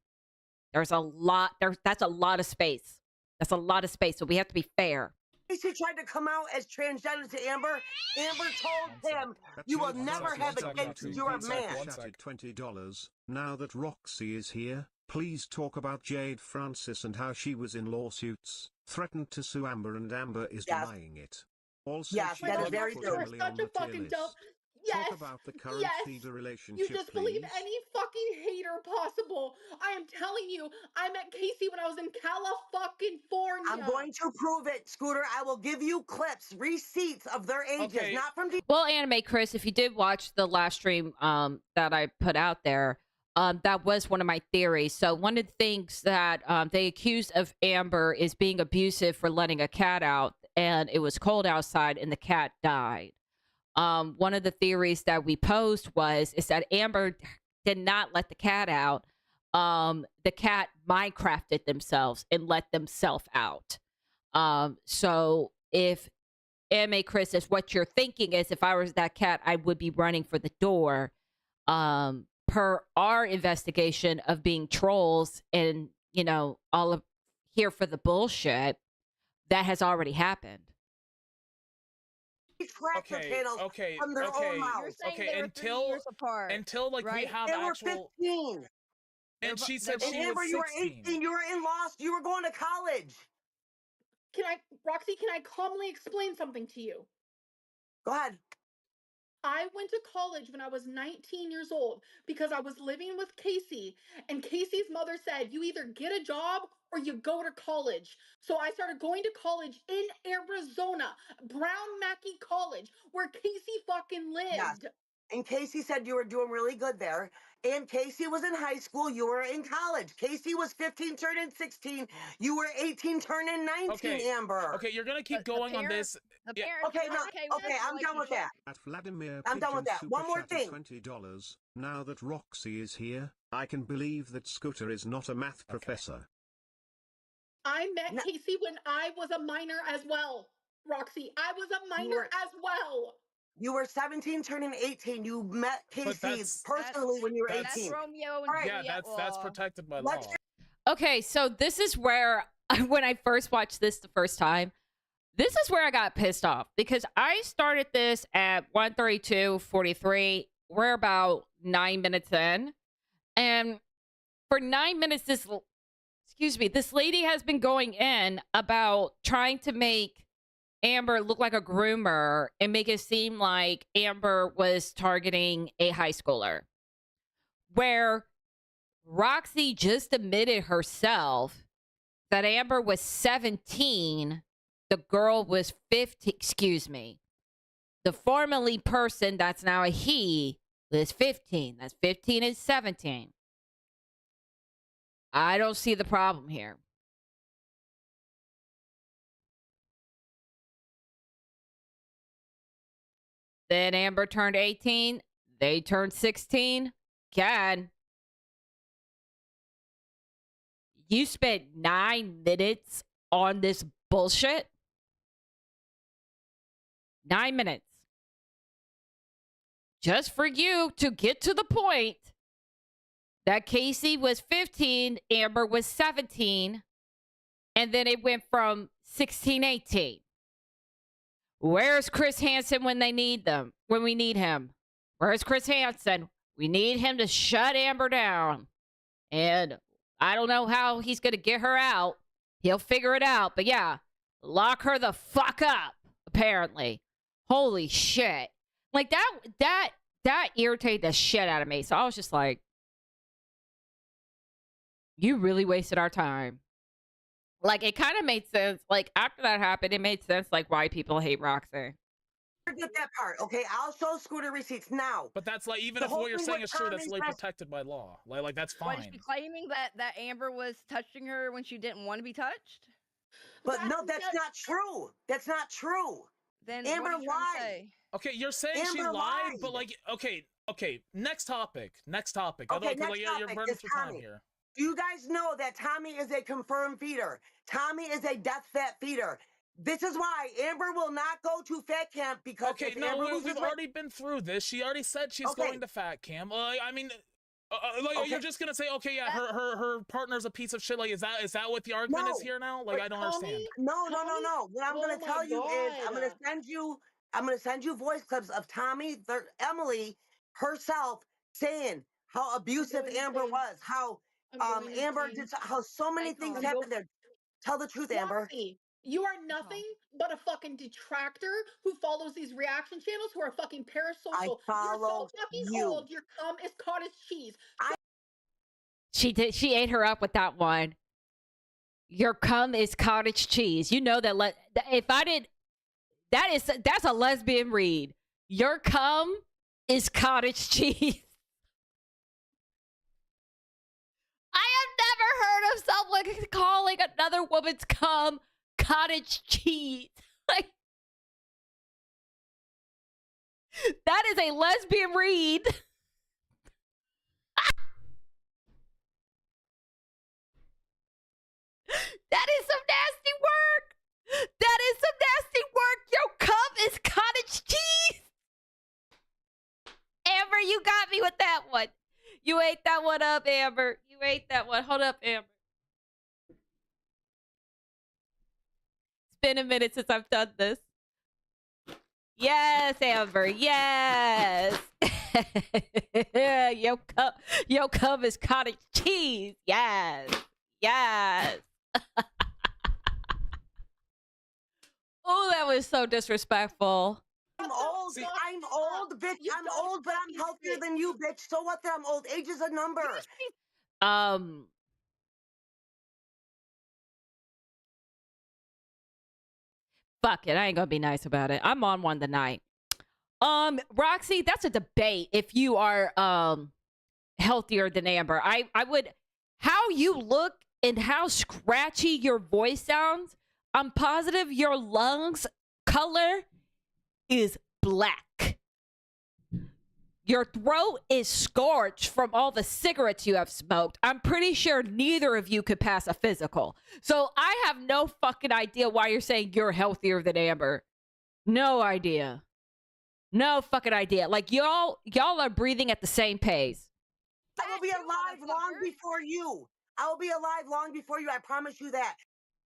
There's a lot. That's a lot of space. That's a lot of space. So we have to be fair. Casey tried to come out as transgender to Amber. Amber told him, you will never have a kid because you're a man. $20. Now that Roxy is here, please talk about Jade Francis and how she was in lawsuits, threatened to sue Amber, and Amber is denying it. Also, yes, she that is was very put true. Emily on the tier list. Yes. Talk about the current Yes. Diva relationship, You just believe please. any fucking hater possible. I am telling you, I met Casey when I was in California. I'm going to prove it, Scooter. I will give you clips, receipts of their ages, not from Well, anime Chris, if you did watch the last stream that I put out there, that was one of my theories. So one of the things that they accused of Amber is being abusive for letting a cat out, and it was cold outside and the cat died. One of the theories that we posed is that Amber did not let the cat out. The cat Minecrafted themselves and let themselves out. So if anime Chris is what you're thinking is, if I was that cat, I would be running for the door. Per our investigation of being trolls and, you know, all of here for the bullshit, that has already happened. Tractor panels from their own mouths. Until like we have they actual. Were 15. And she said she Amber, was 16. you were 18. You were in Lost. You were going to college. Roxy, can I calmly explain something to you? Go ahead. I went to college when I was 19 years old because I was living with Casey, and Casey's mother said, you either get a job or you go to college. So I started going to college in Arizona, Brown Mackie College, where Casey fucking lived. Yes. And Casey said you were doing really good there. And Casey was in high school. You were in college. Casey was 15, turning 16. You were 18, turning 19, Amber. Okay, you're going to keep going on this. Okay, I'm done with that. At Vladimir I'm done with that. Pigeon One more Super thing. Chatted $20. Now that Roxy is here, I can believe that Scooter is not a math professor. I met Casey when I was a minor as well, Roxy. I was a minor as well. You were 17, turning 18. You met Casey personally when you were 18. That's Romeo and Juliet. Yeah, that's protected by law. Okay, so this is where, when I first watched this the first time, this is where I got pissed off. Because I started this at 1:32:43. We're about 9 minutes in. And for 9 minutes, this lady has been going in about trying to make Amber look like a groomer and make it seem like Amber was targeting a high schooler. Where Roxy just admitted herself that Amber was 17, the girl was 15, the formerly person that's now a he was 15. That's 15 and 17. I don't see the problem here. Then Amber turned 18. They turned 16. Again, you spent 9 minutes on this bullshit. 9 minutes. Just for you to get to the point that Casey was 15, Amber was 17, and then it went from 16, 18. Where's Chris Hansen when they need them? When we need him? Where's Chris Hansen? We need him to shut Amber down. And I don't know how he's going to get her out. He'll figure it out. But yeah, lock her the fuck up, apparently. Holy shit. Like, that irritated the shit out of me. So I was just like, you really wasted our time. Like, it kind of made sense. Like, after that happened, it made sense, like, why people hate Roxy. Forget that part, okay? I'll show Scooter receipts now. But that's like, even The if whole what you're thing saying with is true, that's Tommy's like best- protected by law. Like that's What, is fine. she claiming that Amber was touching her when she didn't want to be touched? But no, that's not true. That's not true. Then Amber what are you trying to lied. say? Okay, you're saying she Amber lied, but lied. like, okay. Next topic. Okay, Like, next you're topic running is through time Tommy. here. Do you guys know that Tommy is a confirmed feeder? Tommy is a death fat feeder. This is why Amber will not go to fat camp because Okay, if no, Amber loses we've weight- already been through this. She already said she's Okay. going to fat camp. I mean, like, Okay. you're just gonna say, okay, yeah, her partner's a piece of shit. Like, is that what the argument is No. here now? Like, I don't understand. No. What I'm Oh gonna my tell you is God. I'm gonna send you voice clips of Tommy, Emily herself saying how abusive going Amber insane. was, how I'm going Amber insane. did how so many Thank things God. happened there. Tell the truth, Amber. Roxy, you are nothing but a fucking detractor who follows these reaction channels who are fucking parasocial. I You're follow so fucking you. old. Your cum is cottage cheese. She ate her up with that one. Your cum is cottage cheese. You know that. If I did, that's a lesbian read. Your cum is cottage cheese. I have never heard of someone calling another woman's cum cottage cheese. Like, that is a lesbian read. That is some nasty work. That is some nasty work. Your cum is cottage cheese. Amber, you got me with that one. You ate that one up, Amber. You ate that one. Hold up, Amber. It's been a minute since I've done this. Yes, Amber. Yes. Your cum is cottage cheese. Yes. Yes. Oh, that was so disrespectful. I'm old, bitch. I'm old, but I'm healthier than you, bitch. So what that I'm old? Age is a number. Fuck it. I ain't gonna be nice about it. I'm on one tonight. Roxy, that's a debate if you are healthier than Amber. I would, how you look and how scratchy your voice sounds, I'm positive your lungs color is black. Your throat is scorched from all the cigarettes you have smoked. I'm pretty sure neither of you could pass a physical. So I have no fucking idea why you're saying you're healthier than Amber. No idea. No fucking idea. Like, y'all are breathing at the same pace. I will be alive long before you. I will be alive long before you. I promise you that.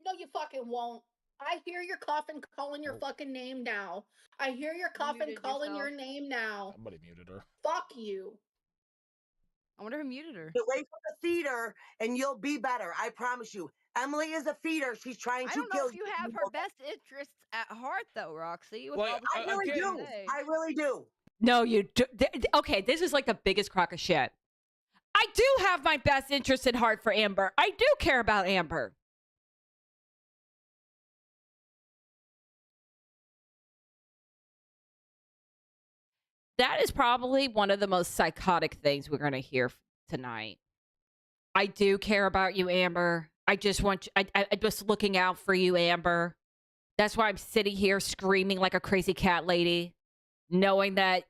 No, you fucking won't. I hear your coffin calling your fucking name now. I hear your coffin calling your name now. Somebody muted her. Fuck you. I wonder who muted her. Get away from the feeder and you'll be better. I promise you. Emily is a feeder. She's trying to kill you. I don't know if you have her best interests at heart, though, Roxy. Well, I really do. I really do. No, you do. Okay, this is like the biggest crock of shit. I do have my best interest at heart for Amber. I do care about Amber. That is probably one of the most psychotic things we're going to hear tonight. I do care about you, Amber. I just want you, I'm just looking out for you, Amber. That's why I'm sitting here screaming like a crazy cat lady, knowing that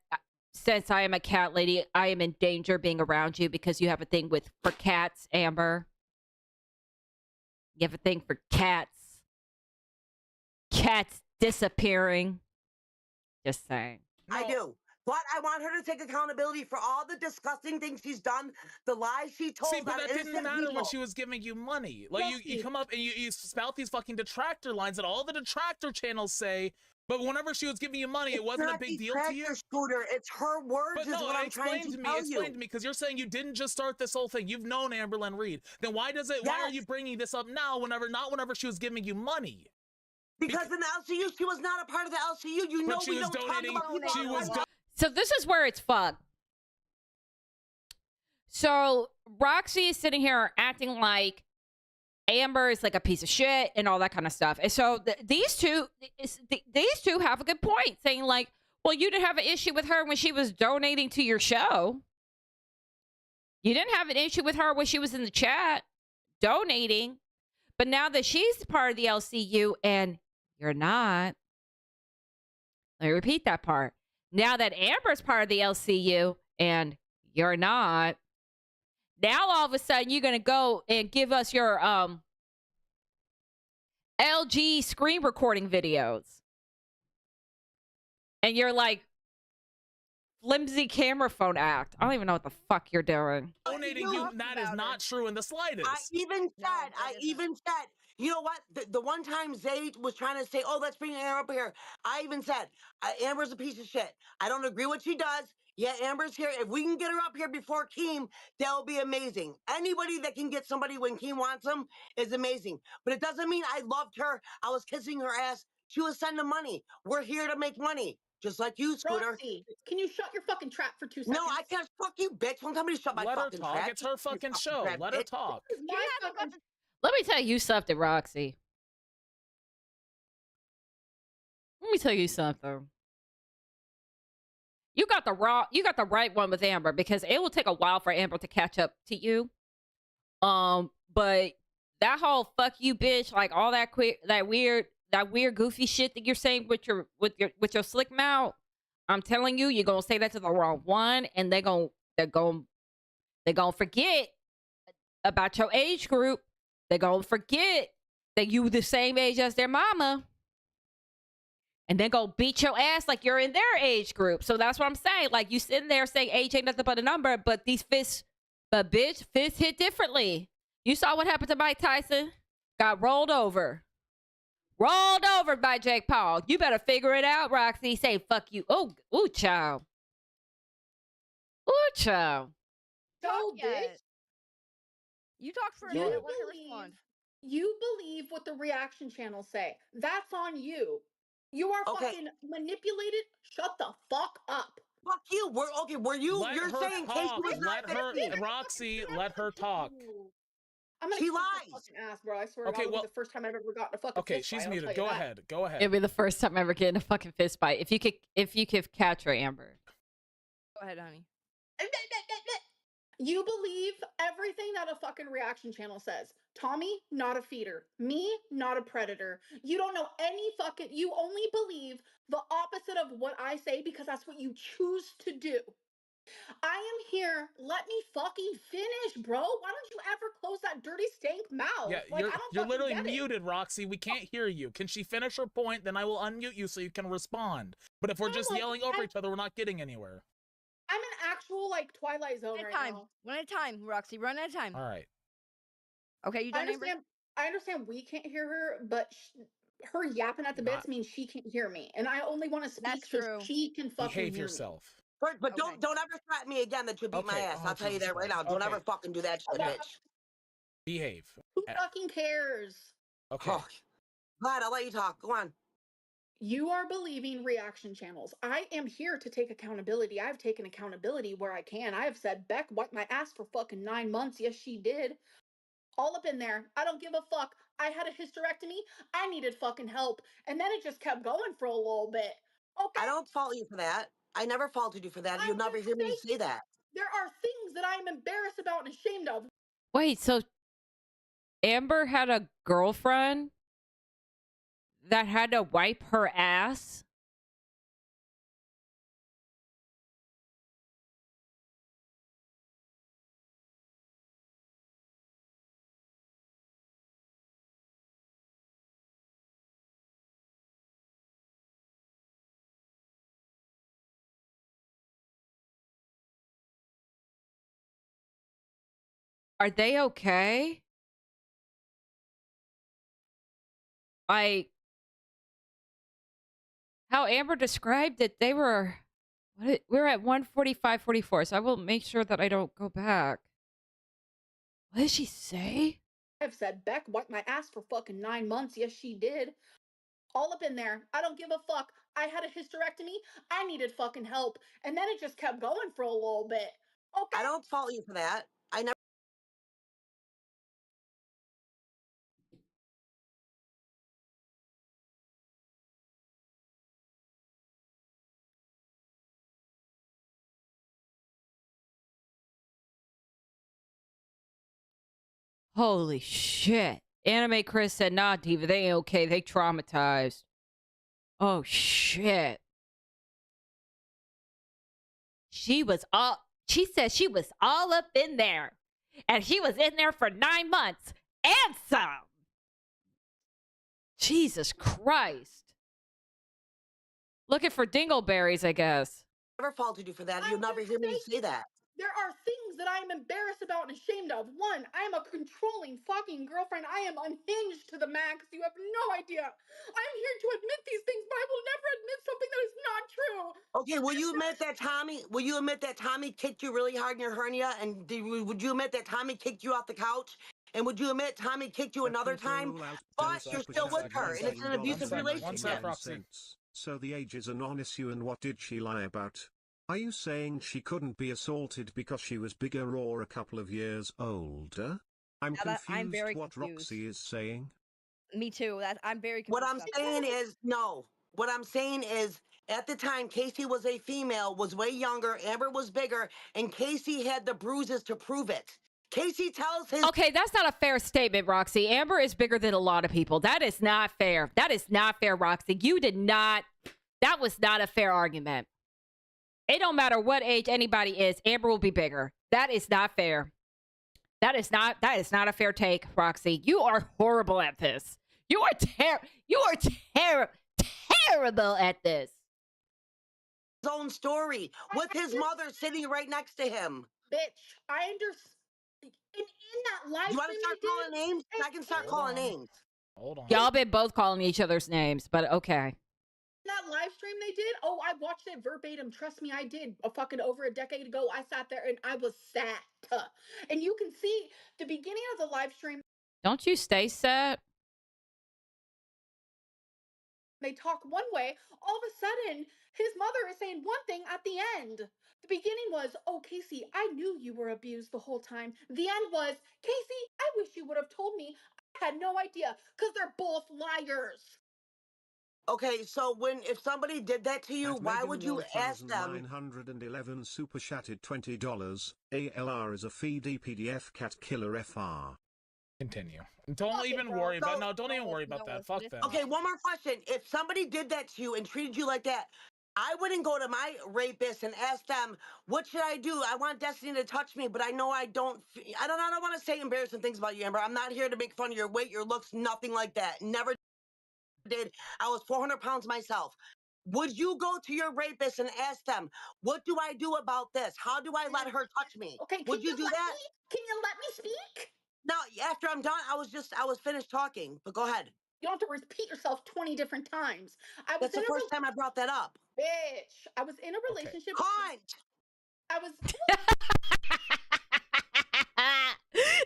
since I am a cat lady, I am in danger being around you because you have a thing for cats, Amber. You have a thing for cats. Cats disappearing. Just saying. I do. But I want her to take accountability for all the disgusting things she's done, the lies she told. See, but that didn't matter when she was giving you money. Like, you come up and you spout these fucking detractor lines that all the detractor channels say, but whenever she was giving you money, it wasn't a big deal to you? Scooter, it's her words But no, is what I'm trying to tell you. Explain to me, because you're saying you didn't just start this whole thing. You've known Amberlynn Reid. Then why are you bringing this up now not whenever she was giving you money? Because in the LCU, she was not a part of the LCU. You know we don't talk about people. So this is where it's fucked. So Roxy is sitting here acting like Amber is like a piece of shit and all that kind of stuff. And so these two have a good point, saying like, well, you didn't have an issue with her when she was donating to your show. You didn't have an issue with her when she was in the chat donating. But now that she's part of the LCU and you're not, let me repeat that part. Now that Amber's part of the LCU and you're not, now all of a sudden you're going to go and give us your LG screen recording videos. And you're like, flimsy camera phone act. I don't even know what the fuck you're doing. Donating you, that is not true in the slightest. I even said, you know what? The one time Zay was trying to say, oh, let's bring Amber up here. I even said, Amber's a piece of shit. I don't agree what she does. Yeah, Amber's here. If we can get her up here before Keem, that'll be amazing. Anybody that can get somebody when Keem wants them is amazing. But it doesn't mean I loved her. I was kissing her ass. She was sending money. We're here to make money. Just like you, Scooter. Roxy, can you shut your fucking trap for 2 seconds? No, I can't. Fuck you, bitch. Don't tell me to shut my fucking trap. Let her talk. It's her fucking show. Let her talk. Let me tell you something, Roxy. Let me tell you something. You got the right one with Amber, because it will take a while for Amber to catch up to you. But that whole fuck you, bitch, like all that weird goofy shit that you're saying with your slick mouth, I'm telling you, you're gonna say that to the wrong one, and they're gonna forget about your age group. They're gonna forget that you the same age as their mama, and they're gonna beat your ass like you're in their age group. So that's what I'm saying. Like, you sitting there saying age ain't nothing but a number, but fists hit differently. You saw what happened to Mike Tyson? Got rolled over by Jake Paul. You better figure it out, Roxy. Say fuck you. Ooh, child. Ooh, child. So, bitch. You talked for a minute. Let her respond. You believe what the reaction channels say. That's on you. You are fucking manipulated. Shut the fuck up. Fuck you. You're saying Casey was not Roxy, let her talk. I'm gonna she kick lies. your fucking ass, bro. I swear to God, it'll be the first time I've ever gotten a fucking Okay, fist she's fight, muted. Go ahead. It'll be the first time I ever get in a fucking fist fight. If you could catch her, Amber. Go ahead, honey. You believe everything that a fucking reaction channel says. Tommy, not a feeder. Me, not a predator. You don't know any fucking... You only believe the opposite of what I say because that's what you choose to do. I am here. Let me fucking finish, bro. Why don't you ever close that dirty stank mouth? Yeah, like, you're literally muted, Roxy. We can't hear you. Can she finish her point? Then I will unmute you so you can respond. But if we're just yelling over each other, we're not getting anywhere. I'm in actual, like, Twilight Zone right now. One at a time, Roxy. Run at a time. All right. Okay, you done, Amber? I understand we can't hear her, but her yapping at the bits means she can't hear me. And I only want to speak so she can fucking behave hear yourself. me. But don't ever threaten me again that you'll beat my ass. I'll tell you that right now. Don't ever fucking do that shit, bitch. Behave. Who fucking cares? Okay. Oh, glad I'll let you talk. Go on. You are believing reaction channels. I am here to take accountability. I've taken accountability where I can. I have said, Beck wiped my ass for fucking 9 months. Yes, she did. All up in there. I don't give a fuck. I had a hysterectomy. I needed fucking help. And then it just kept going for a little bit. Okay. I don't fault you for that. I never faulted you for that. You'll never hear me say that. There are things that I am embarrassed about and ashamed of. Wait, so Amber had a girlfriend that had to wipe her ass? Are they okay? Like, how Amber described it, they were... We're at 1:45:44, so I will make sure that I don't go back. What did she say? I've said, Beck wiped my ass for fucking 9 months. Yes, she did. All up in there. I don't give a fuck. I had a hysterectomy. I needed fucking help. And then it just kept going for a little bit. Okay. I don't fault you for that. I never Holy shit. Anime Chris said, nah, Diva, they ain't okay. They traumatized. Oh, shit. She said she was all up in there. And she was in there for 9 months and some. Jesus Christ. Looking for dingleberries, I guess. Never faulted you for that. You'll never hear me say that. There are things that I am embarrassed about and ashamed of. One, I am a controlling fucking girlfriend. I am unhinged to the max. You have no idea. I'm here to admit these things, but I will never admit something that is not true. Okay, will you admit that Tommy kicked you really hard in your hernia? And would you admit that Tommy kicked you off the couch? And would you admit Tommy kicked you another time? But you're still with her, and it's an abusive relationship. Roxy. So the age is a non-issue, and what did she lie about? Are you saying she couldn't be assaulted because she was bigger or a couple of years older? I'm confused very what confused. Roxy is saying. Me too. I'm very confused. What I'm saying is, no. What I'm saying is, at the time, Casey was a female, was way younger, Amber was bigger, and Casey had the bruises to prove it. Casey tells his... Okay, that's not a fair statement, Roxy. Amber is bigger than a lot of people. That is not fair. That is not fair, Roxy. You did not... That was not a fair argument. It don't matter what age anybody is, Amber will be bigger. That is not fair. That is not a fair take, Roxy. You are horrible at this. You are terrible at this. His own story with his mother sitting right next to him. Bitch, I understand. In that live You want to stream start calling names? I can start calling names. Hold on. Y'all been both calling each other's names, but okay. That live stream they did, oh, I watched it verbatim. Trust me, I did. Over a decade ago, I sat there and I was sad. And you can see the beginning of the live stream. Don't you stay sad? They talk one way. All of a sudden, his mother is saying one thing at the end. The beginning was, oh, Casey, I knew you were abused the whole time. The end was, Casey, I wish you would have told me. I had no idea, because they're both liars. Okay, so if somebody did that to you, why would you ask them? 911 super chatted $20. ALR is a feed PDF cat killer FR. Continue. Don't even worry about that. Fuck that. Okay, one more question. If somebody did that to you and treated you like that, I wouldn't go to my rapist and ask them, what should I do? I want Destiny to touch me, but I know I don't want to say embarrassing things about you, Amber. I'm not here to make fun of your weight, your looks, nothing like that. Never did. I was 400 pounds myself. Would you go to your rapist and ask them, what do I do about this? How do I let her touch me? Okay, would you do that? Can you let me speak? No, after I'm done, I was finished talking, but go ahead. You don't have to repeat yourself 20 different times. That's the first time I brought that up. Bitch, I was in a relationship. Cunt! I was...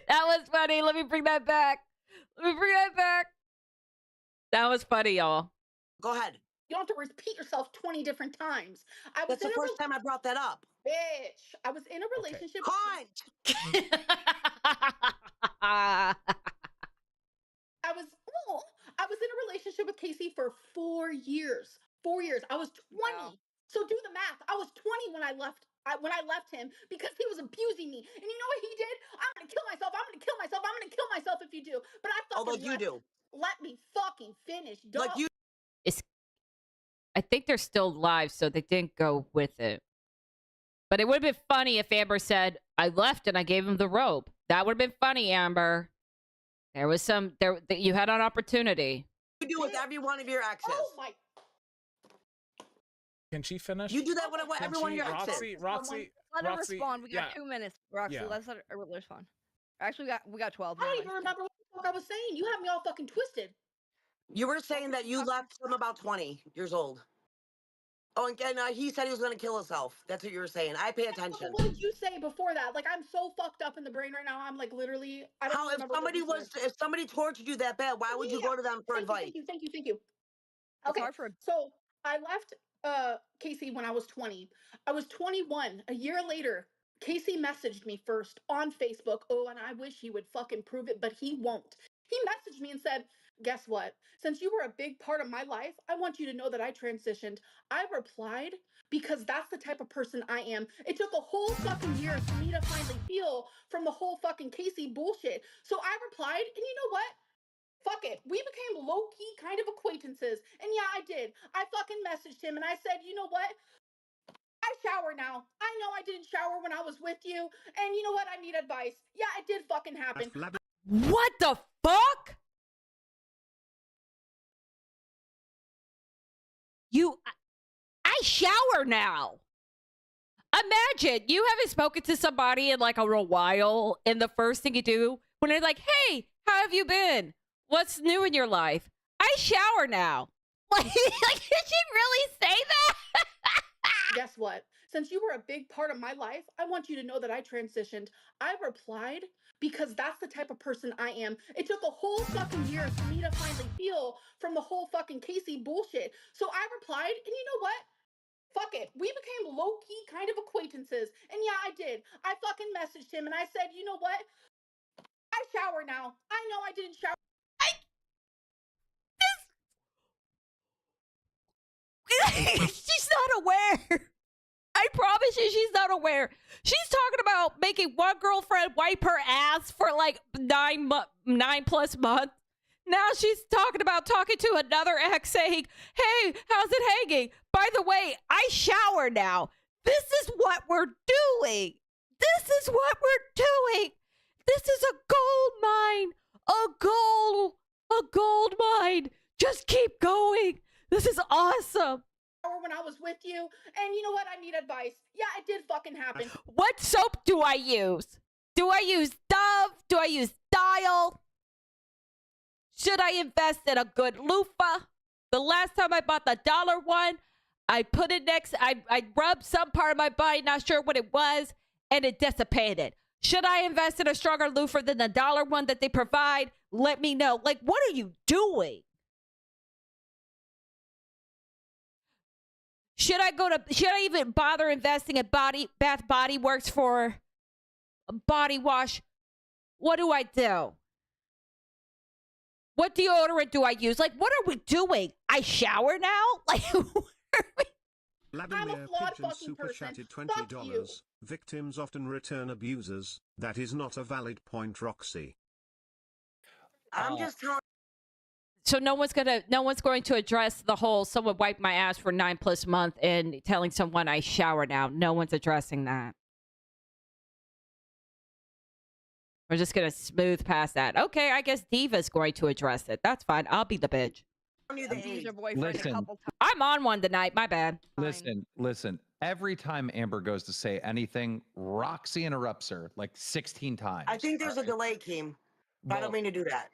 That was funny. Let me bring that back. That was funny, y'all. Go ahead. You don't have to repeat yourself 20 different times. That's the first time I brought that up. Bitch, I was in a relationship. Cunt! I was in a relationship with Casey for 4 years. 4 years. I was 20. Wow. So do the math. I was 20 when I left. When I left him because he was abusing me. And you know what he did? I'm gonna kill myself. I'm gonna kill myself. I'm gonna kill myself if you do. But I fucking you do. Let me fucking finish, dog. Like you. I think they're still live, so they didn't go with it. But it would have been funny if Amber said, I left and I gave him the rope. That would have been funny, Amber. There was you had an opportunity. You do with every one of your exes. Oh my. Can she finish? You do that with every one of your exes. Roxy. Let her respond. We got 2 minutes, Roxy. Yeah. Let's let her respond. Actually, we got 12. I don't even remember what the fuck I was saying. You had me all fucking twisted. You were saying that you left him about 20 years old. Oh, and he said he was going to kill himself. That's what you were saying. I pay attention. What did you say before that? Like, I'm so fucked up in the brain right now. I'm like literally. I don't remember. If somebody tortured you that bad, why would you go to them for advice? Thank you. Okay, so I left Casey when I was 20. I was 21. A year later, Casey messaged me first on Facebook. Oh, and I wish he would fucking prove it, but he won't. He messaged me and said, Guess what? Since you were a big part of my life, I want you to know that I transitioned. I replied because that's the type of person I am. It took a whole fucking year for me to finally heal from the whole fucking Casey bullshit. So I replied, and you know what? Fuck it. We became low-key kind of acquaintances. And yeah, I did. I fucking messaged him and I said, you know what? I shower now. I know I didn't shower when I was with you. And you know what? I need advice. Yeah, it did fucking happen. What the fuck? I shower now. Imagine you haven't spoken to somebody in like a real while, and the first thing you do when they're like, hey, how have you been? What's new in your life? I shower now. Like, did she really say that? Guess what? Since you were a big part of my life, I want you to know that I transitioned. I replied because that's the type of person I am. It took a whole fucking year for me to finally heal from the whole fucking Casey bullshit. So I replied, and you know what? Fuck it. We became low-key kind of acquaintances. And yeah, I did. I fucking messaged him and I said, you know what? I shower now. I know I didn't shower. She's not aware. I promise you, she's not aware. She's talking about making one girlfriend wipe her ass for like 9+ months. Now she's talking about talking to another ex saying, hey, how's it hanging? By the way, I shower now. This is what we're doing. This is what we're doing. This is a gold mine. A gold mine. Just keep going. This is awesome. When I was with you, and you know what? I need advice. Yeah, it did fucking happen. What soap do I use? Do I use Dove? Do I use Dial? Should I invest in a good loofah? The last time I bought the $1 one, I put it next, I rubbed some part of my body, not sure what it was, and it dissipated. Should I invest in a stronger loofah than the $1 one that they provide? Let me know. Like, what are you doing? Should I even bother investing in Bath Body Works for a body wash? What do I do? What deodorant do I use? Like, what are we doing? I shower now? Like, Vladimir Pigeon super chatted $20. Victims often return abusers. That is not a valid point, Roxy. I'm just telling. so no one's going to address the whole someone wiped my ass for 9+ months and telling someone I shower now. No one's addressing that. We're just going to smooth past that. Okay, I guess Diva's going to address it. That's fine. I'll be the bitch. Listen, I'm on one tonight. My bad. Listen. Every time Amber goes to say anything, Roxy interrupts her like 16 times. I think there's a delay, Keem. But I don't mean to do that.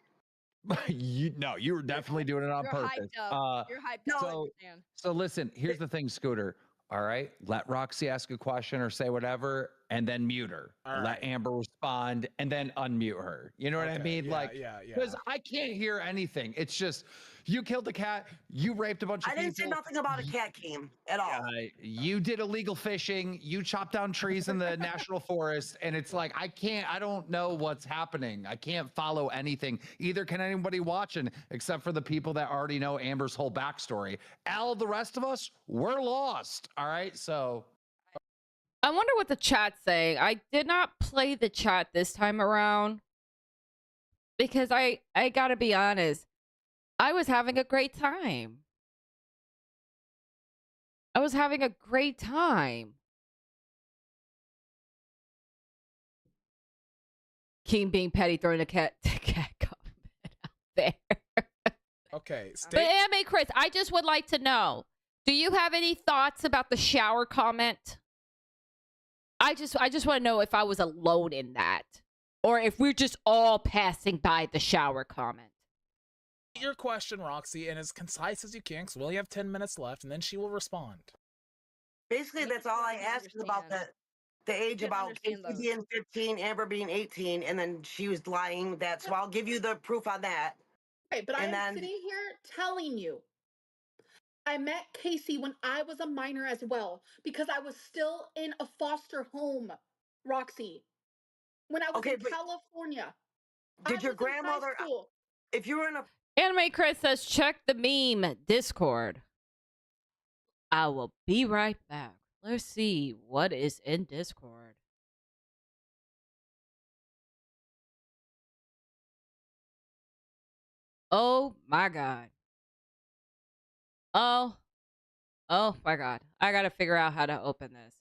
You were definitely doing it on purpose. You're hyped up. So listen, here's the thing, Scooter. All right, let Roxy ask a question or say whatever, and then mute her. Let Amber respond, and then unmute her. You know what I mean? Yeah. Because I can't hear anything. It's just, you killed a cat, you raped a bunch of people. I didn't say nothing about a cat, Keem, at all. You did illegal fishing, you chopped down trees in the national forest, and it's like, I don't know what's happening. I can't follow anything. Either can anybody watching, except for the people that already know Amber's whole backstory. All the rest of us, we're lost. All right, so. I wonder what the chat's saying. I did not play the chat this time around because I gotta be honest. I was having a great time. I was having a great time. King being petty, throwing the cat comment out there. Okay. But Anime Chris, I just would like to know, do you have any thoughts about the shower comment? I just want to know if I was alone in that, or if we're just all passing by the shower comment. Your question, Roxy, and as concise as you can, because we only have 10 minutes left, and then she will respond. Basically, that's all I asked is about the age, about Casey being 15, Amber being 18, and then she was lying. So I'll give you the proof on that. Okay, but I'm sitting here telling you, I met Casey when I was a minor as well, because I was still in a foster home, Roxy. When I was in California. Did your grandmother, if you were in a Anime Chris says, check the meme Discord. I will be right back. Let's see what is in Discord. Oh my god. Oh my god. I gotta figure out how to open this.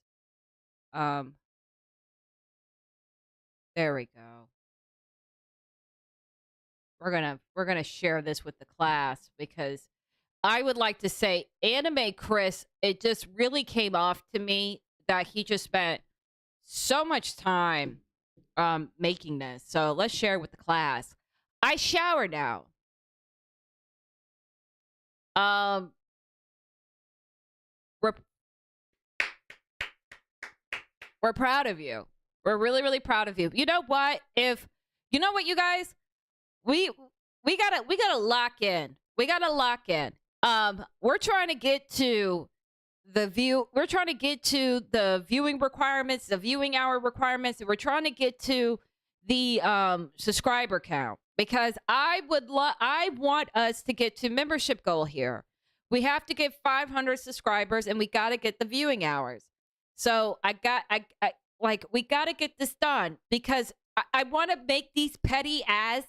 There we go. We're gonna share this with the class because I would like to say Anime Chris, it just really came off to me that he just spent so much time making this. So let's share it with the class. I shower now. We're proud of you. We're really, really proud of you. You know what? You know what, you guys? We gotta lock in. We gotta lock in. We're trying to get to the viewing requirements, the viewing hour requirements, and we're trying to get to the subscriber count because I want us to get to membership goal here. We have to get 500 subscribers and we got to get the viewing hours. So we got to get this done because I want to make these petty ass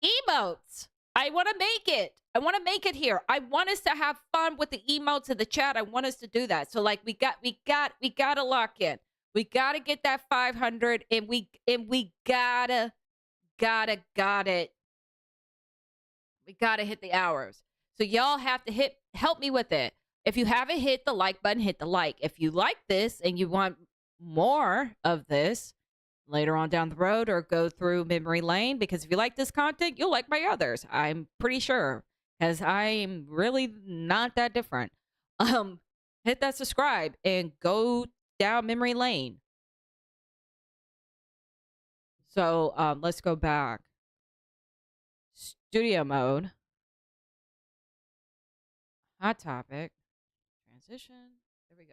emotes. I want to make it. I want to make it here. I want us to have fun with the emotes in the chat. I want us to do that. So like we got to lock in. We got to get that 500 and we got it. We got to hit the hours. So y'all have to help me with it. If you haven't hit the like button, hit the like. If you like this and you want more of this later on down the road or go through memory lane, because if you like this content, you'll like my others. I'm pretty sure, because I'm really not that different. Hit that subscribe and go down memory lane. So let's go back. Studio mode. Hot topic. Transition. There we go.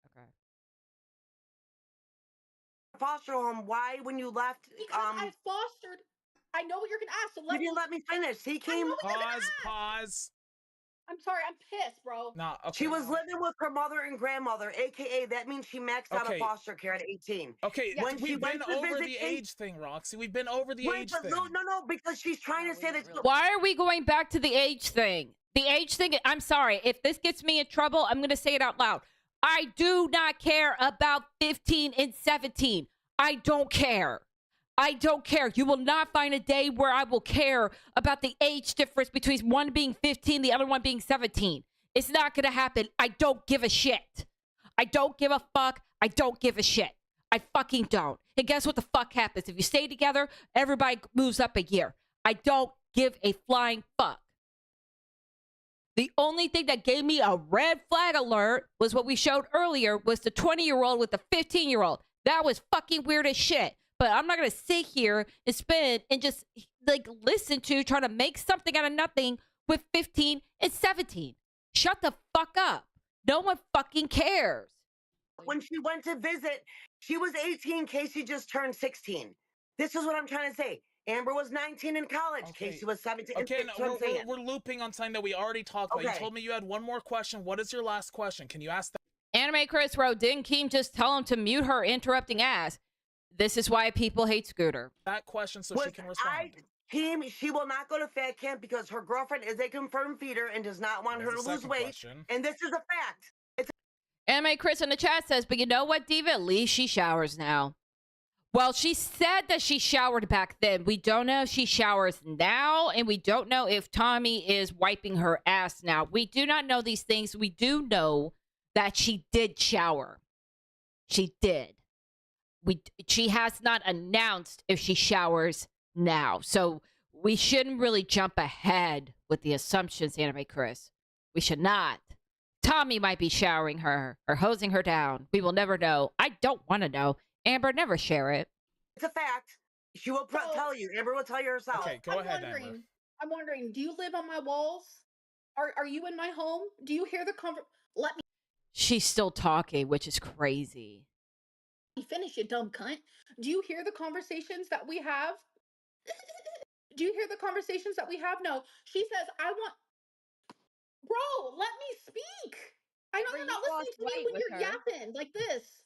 Okay. Foster home. Why, when you left? Because I fostered. I know what you're gonna ask. So you didn't let me finish. He came. Pause. I'm sorry. I'm pissed, bro. Nah, okay. She was living with her mother and grandmother, aka that means she maxed out of foster care at 18. Okay, when we've been over the age thing, Roxy. We've been over the age thing. No, because she's trying to say that. Why are we going back to the age thing? The age thing, I'm sorry. If this gets me in trouble, I'm going to say it out loud. I do not care about 15 and 17. I don't care. I don't care. You will not find a day where I will care about the age difference between one being 15, the other one being 17. It's not going to happen. I don't give a shit. I don't give a fuck. I don't give a shit. I fucking don't. And guess what the fuck happens? If you stay together, everybody moves up a year. I don't give a flying fuck. The only thing that gave me a red flag alert was what we showed earlier was the 20-year-old with the 15-year-old. That was fucking weird as shit. But I'm not going to sit here and spend and just like listen to trying to make something out of nothing with 15 and 17. Shut the fuck up. No one fucking cares. When she went to visit, she was 18. Casey just turned 16. This is what I'm trying to say. Amber was 19 in college. Okay. Casey was 17. Okay, no, we're looping on something that we already talked about. You told me you had one more question. What is your last question? Can you ask that? Anime Chris wrote, didn't Keem just tell him to mute her interrupting ass? This is why people hate Scooter. That question so she can respond. Keem, she will not go to fat camp because her girlfriend is a confirmed feeder and does not want her to lose weight. And this is a fact. Anime Chris in the chat says, but you know what, Diva? At least she showers now. Well, she said that she showered back then. We don't know if she showers now, and we don't know if Tommy is wiping her ass now. We do not know these things. We do know that she did shower. She did. She has not announced if she showers now. So we shouldn't really jump ahead with the assumptions, Anime Chris. We should not. Tommy might be showering her or hosing her down. We will never know. I don't want to know. Amber, never share it. It's a fact. She will tell you. Amber will tell you herself. Okay, go ahead, Amber. I'm wondering, do you live on my walls? Are you in my home? Do you hear the Let me. She's still talking, which is crazy. finish, you dumb cunt. Do you hear the conversations that we have? Do you hear the conversations that we have? No. She says, I want. Bro, let me speak. I know Amber, you're you've not listening lost to me weight when with you're her. yapping like this.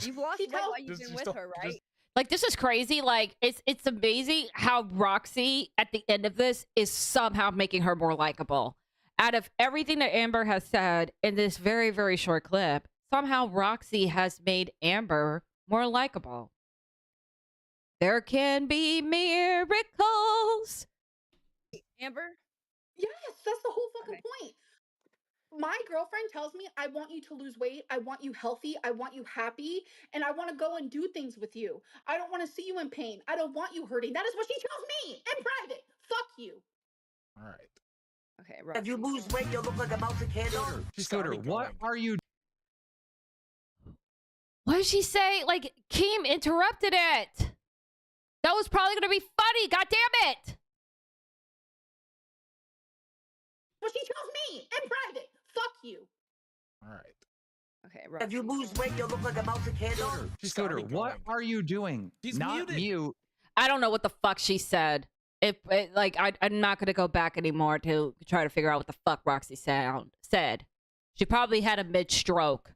You've lost She weight tells. while you've been with her, right? Like, this is crazy. Like, it's amazing how Roxy at the end of this is somehow making her more likable. Out of everything that Amber has said in this very, very short clip, somehow Roxy has made Amber more likable. There can be miracles. Amber? Yes, that's the whole fucking point. My girlfriend tells me, I want you to lose weight. I want you healthy. I want you happy. And I want to go and do things with you. I don't want to see you in pain. I don't want you hurting. That is what she tells me in private. Fuck you. All right. Okay, If you lose weight, you'll look like a melted candle. Scooter, what are you? What did she say? Like, Kim interrupted it. That was probably going to be funny. God damn it. What she tells me in private. Fuck you. All right. Okay, If you lose weight, you'll look like a melted candle. Scooter, what are you doing? She's not muted. mute. I don't know what the fuck she said. I'm not going to go back anymore to try to figure out what the fuck Roxy said. She probably had a mid-stroke.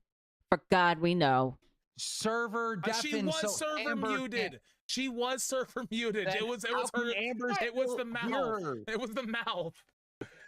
For God we know. Server deafened. She was so server Amber muted. can't. She was server muted. Then It was how her. can Amber It was the still mouth. hear her? It was the mouth.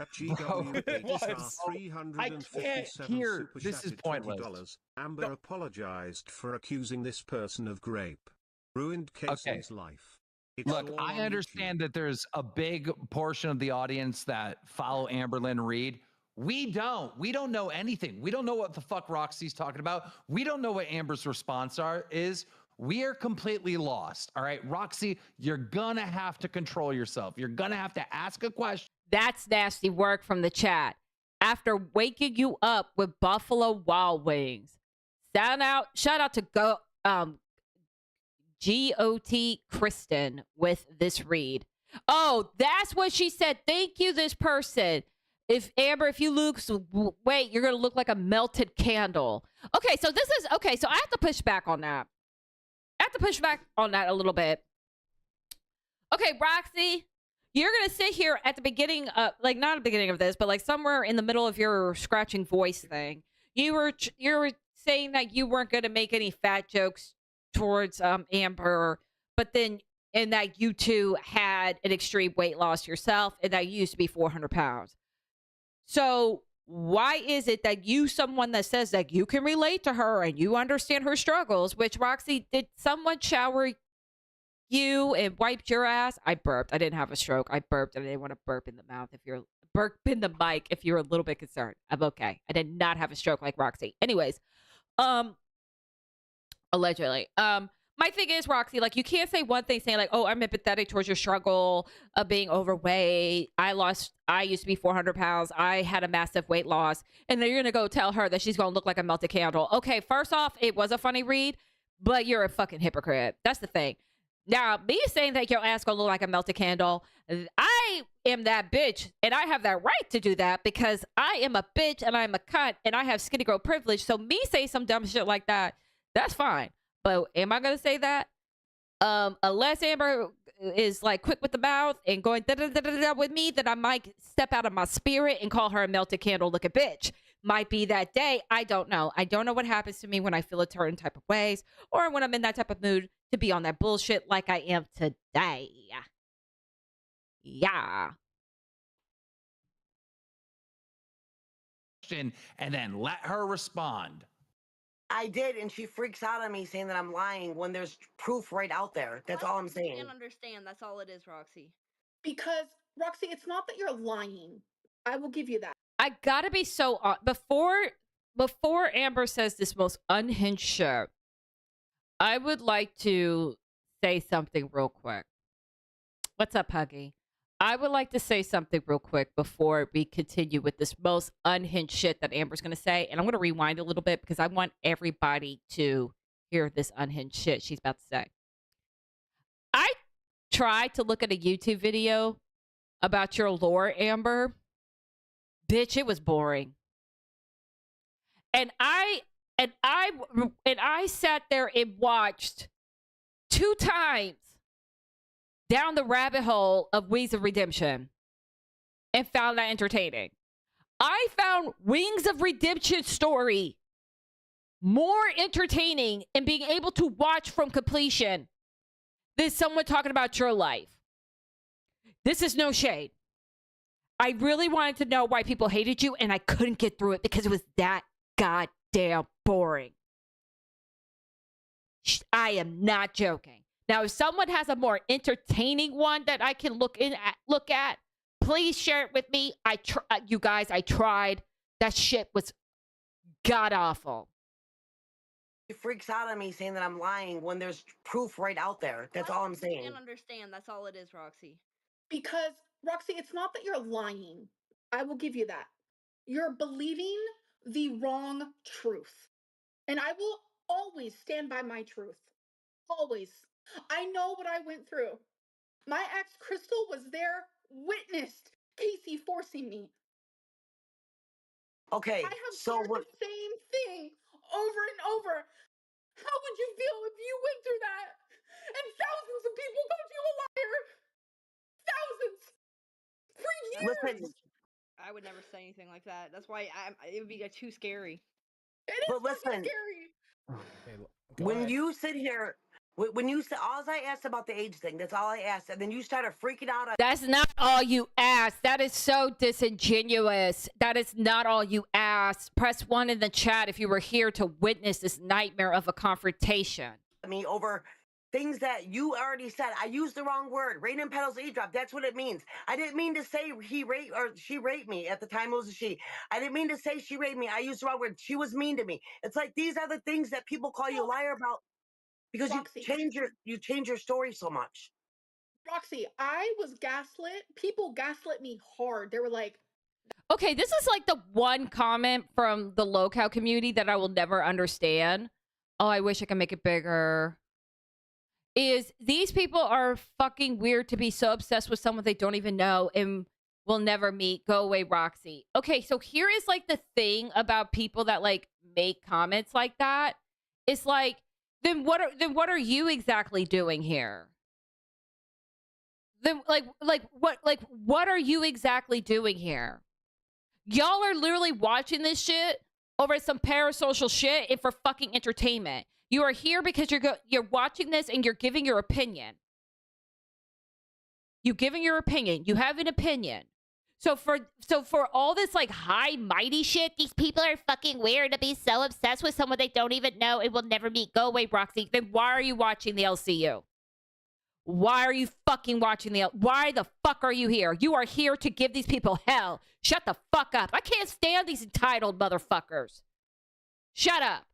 At Bro, it was. GWHR I can't hear. super This is chatted pointless. $20. Amber apologized for accusing this person of grape. Ruined Casey's life. It's Look, all I on understand that there's a big portion of the audience that follow Amberlynn Reid. We don't know anything. We don't know what the fuck Roxy's talking about. We don't know what Amber's response is. We are completely lost. All right, Roxy, you're gonna have to control yourself. You're gonna have to ask a question. That's nasty work from the chat. After waking you up with Buffalo Wild Wings. Shout out to GOT Kristen with this read. Oh, that's what she said. Thank you, this person. If Amber, if you lose weight, you're going to look like a melted candle. Okay, so I have to push back on that. A little bit. Okay, Roxy, you're going to sit here at the beginning of, like, not at the beginning of this, but like somewhere in the middle of your scratching voice thing. You were saying that you weren't going to make any fat jokes towards Amber, but then and that you two had an extreme weight loss yourself and that you used to be 400 pounds. So why is it that someone that says that you can relate to her and you understand her struggles, which Roxy, did someone shower you and wiped your ass? I burped. I didn't have a stroke. I burped and I didn't want to burp in the mouth. If you're burp in the mic, if you're a little bit concerned, I'm okay. I did not have a stroke like Roxy. Anyways, allegedly. My thing is, Roxy, like, you can't say one thing saying like, oh, I'm empathetic towards your struggle of being overweight. I used to be 400 pounds. I had a massive weight loss. And then you're going to go tell her that she's going to look like a melted candle. Okay, first off, it was a funny read, but you're a fucking hypocrite. That's the thing. Now, me saying that your ass going to look like a melted candle, I am that bitch. And I have that right to do that because I am a bitch and I'm a cunt and I have skinny girl privilege. So me say some dumb shit like that, that's fine. But am I going to say that? Unless Amber is like quick with the mouth and going da-da-da-da-da with me, then I might step out of my spirit and call her a melted candle looking bitch. Might be that day. I don't know. I don't know what happens to me when I feel a certain type of ways or when I'm in that type of mood to be on that bullshit like I am today. Yeah. And then let her respond. I did, and she freaks out on me saying that I'm lying when there's proof right out there. That's all I'm saying. I can't understand. That's all it is, Roxy. Because, Roxy, it's not that you're lying. I will give you that. I gotta be so before Amber says this most unhinged shit, I would like to say something real quick. What's up, Huggy? I would like to say something real quick before we continue with this most unhinged shit that Amber's going to say. And I'm going to rewind a little bit because I want everybody to hear this unhinged shit she's about to say. I tried to look at a YouTube video about your lore, Amber. Bitch, it was boring. And I And I sat there and watched 2 times down the rabbit hole of Wings of Redemption and found that entertaining. I found Wings of Redemption story more entertaining and being able to watch from completion than someone talking about your life. This is no shade. I really wanted to know why people hated you, and I couldn't get through it because it was that goddamn boring. I am not joking. Now, if someone has a more entertaining one that I can look at, please share it with me. You guys, I tried. That shit was god awful. It freaks out on me saying that I'm lying when there's proof right out there. That's all I'm saying. I can't understand. That's all it is, Roxy. Because, Roxy, it's not that you're lying. I will give you that. You're believing the wrong truth. And I will always stand by my truth. Always. I know what I went through. My ex, Crystal, was there, witnessed Casey forcing me. Okay, I have so shared the same thing over and over. How would you feel if you went through that? And thousands of people called you a liar. Thousands. For years. listen, I would never say anything like that. That's why it would be too scary. It is but listen, scary. when you sit here, when you say, all I asked about the age thing, that's all I asked, and then you started freaking out. That's not all you asked. That is so disingenuous. That is not all you asked. Press 1 in the chat if you were here to witness this nightmare of a confrontation. Me over things that you already said. I used the wrong word. Rain and Petals eavesdrop. That's what it means. I didn't mean to say he raped or she raped me. At the time it was a she. I didn't mean to say she raped me. I used the wrong word. She was mean to me. It's like these are the things that people call you a liar about because Roxy, you change your story so much. Roxy, I was gaslit. People gaslit me hard. They were like, okay, this is like the one comment from the Lolcow community that I will never understand. Oh, I wish I could make it bigger. Is these people are fucking weird to be so obsessed with someone they don't even know and will never meet. Go away, Roxy. Okay, so here is like the thing about people that like make comments like that. It's like, then what are you exactly doing here? Then what are you exactly doing here? Y'all are literally watching this shit over some parasocial shit and for fucking entertainment. You are here because you're watching this and you're giving your opinion. You giving your opinion. You have an opinion. So for all this like high mighty shit, these people are fucking weird to be so obsessed with someone they don't even know and will never meet. Go away, Roxy. Then why are you watching the LCU? Why are you fucking watching why the fuck are you here? You are here to give these people hell. Shut the fuck up. I can't stand these entitled motherfuckers. Shut up.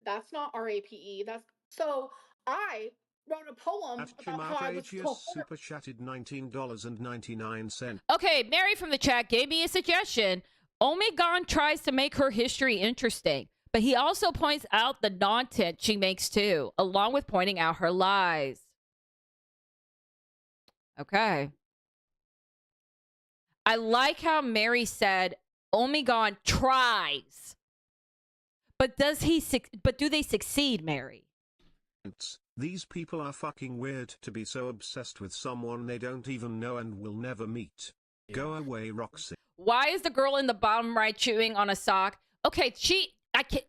that's not RAPE. That's so I wrote a poem about how I was so super chatted $19.99. Okay, Mary from the chat gave me a suggestion. Omegon tries to make her history interesting, but he also points out the nonsense she makes too, along with pointing out her lies. Okay. I like how Mary said Omegon tries. But do they succeed, Mary? These people are fucking weird to be so obsessed with someone they don't even know and will never meet. Go away, Roxy. Why is the girl in the bottom right chewing on a sock? Okay, I can't,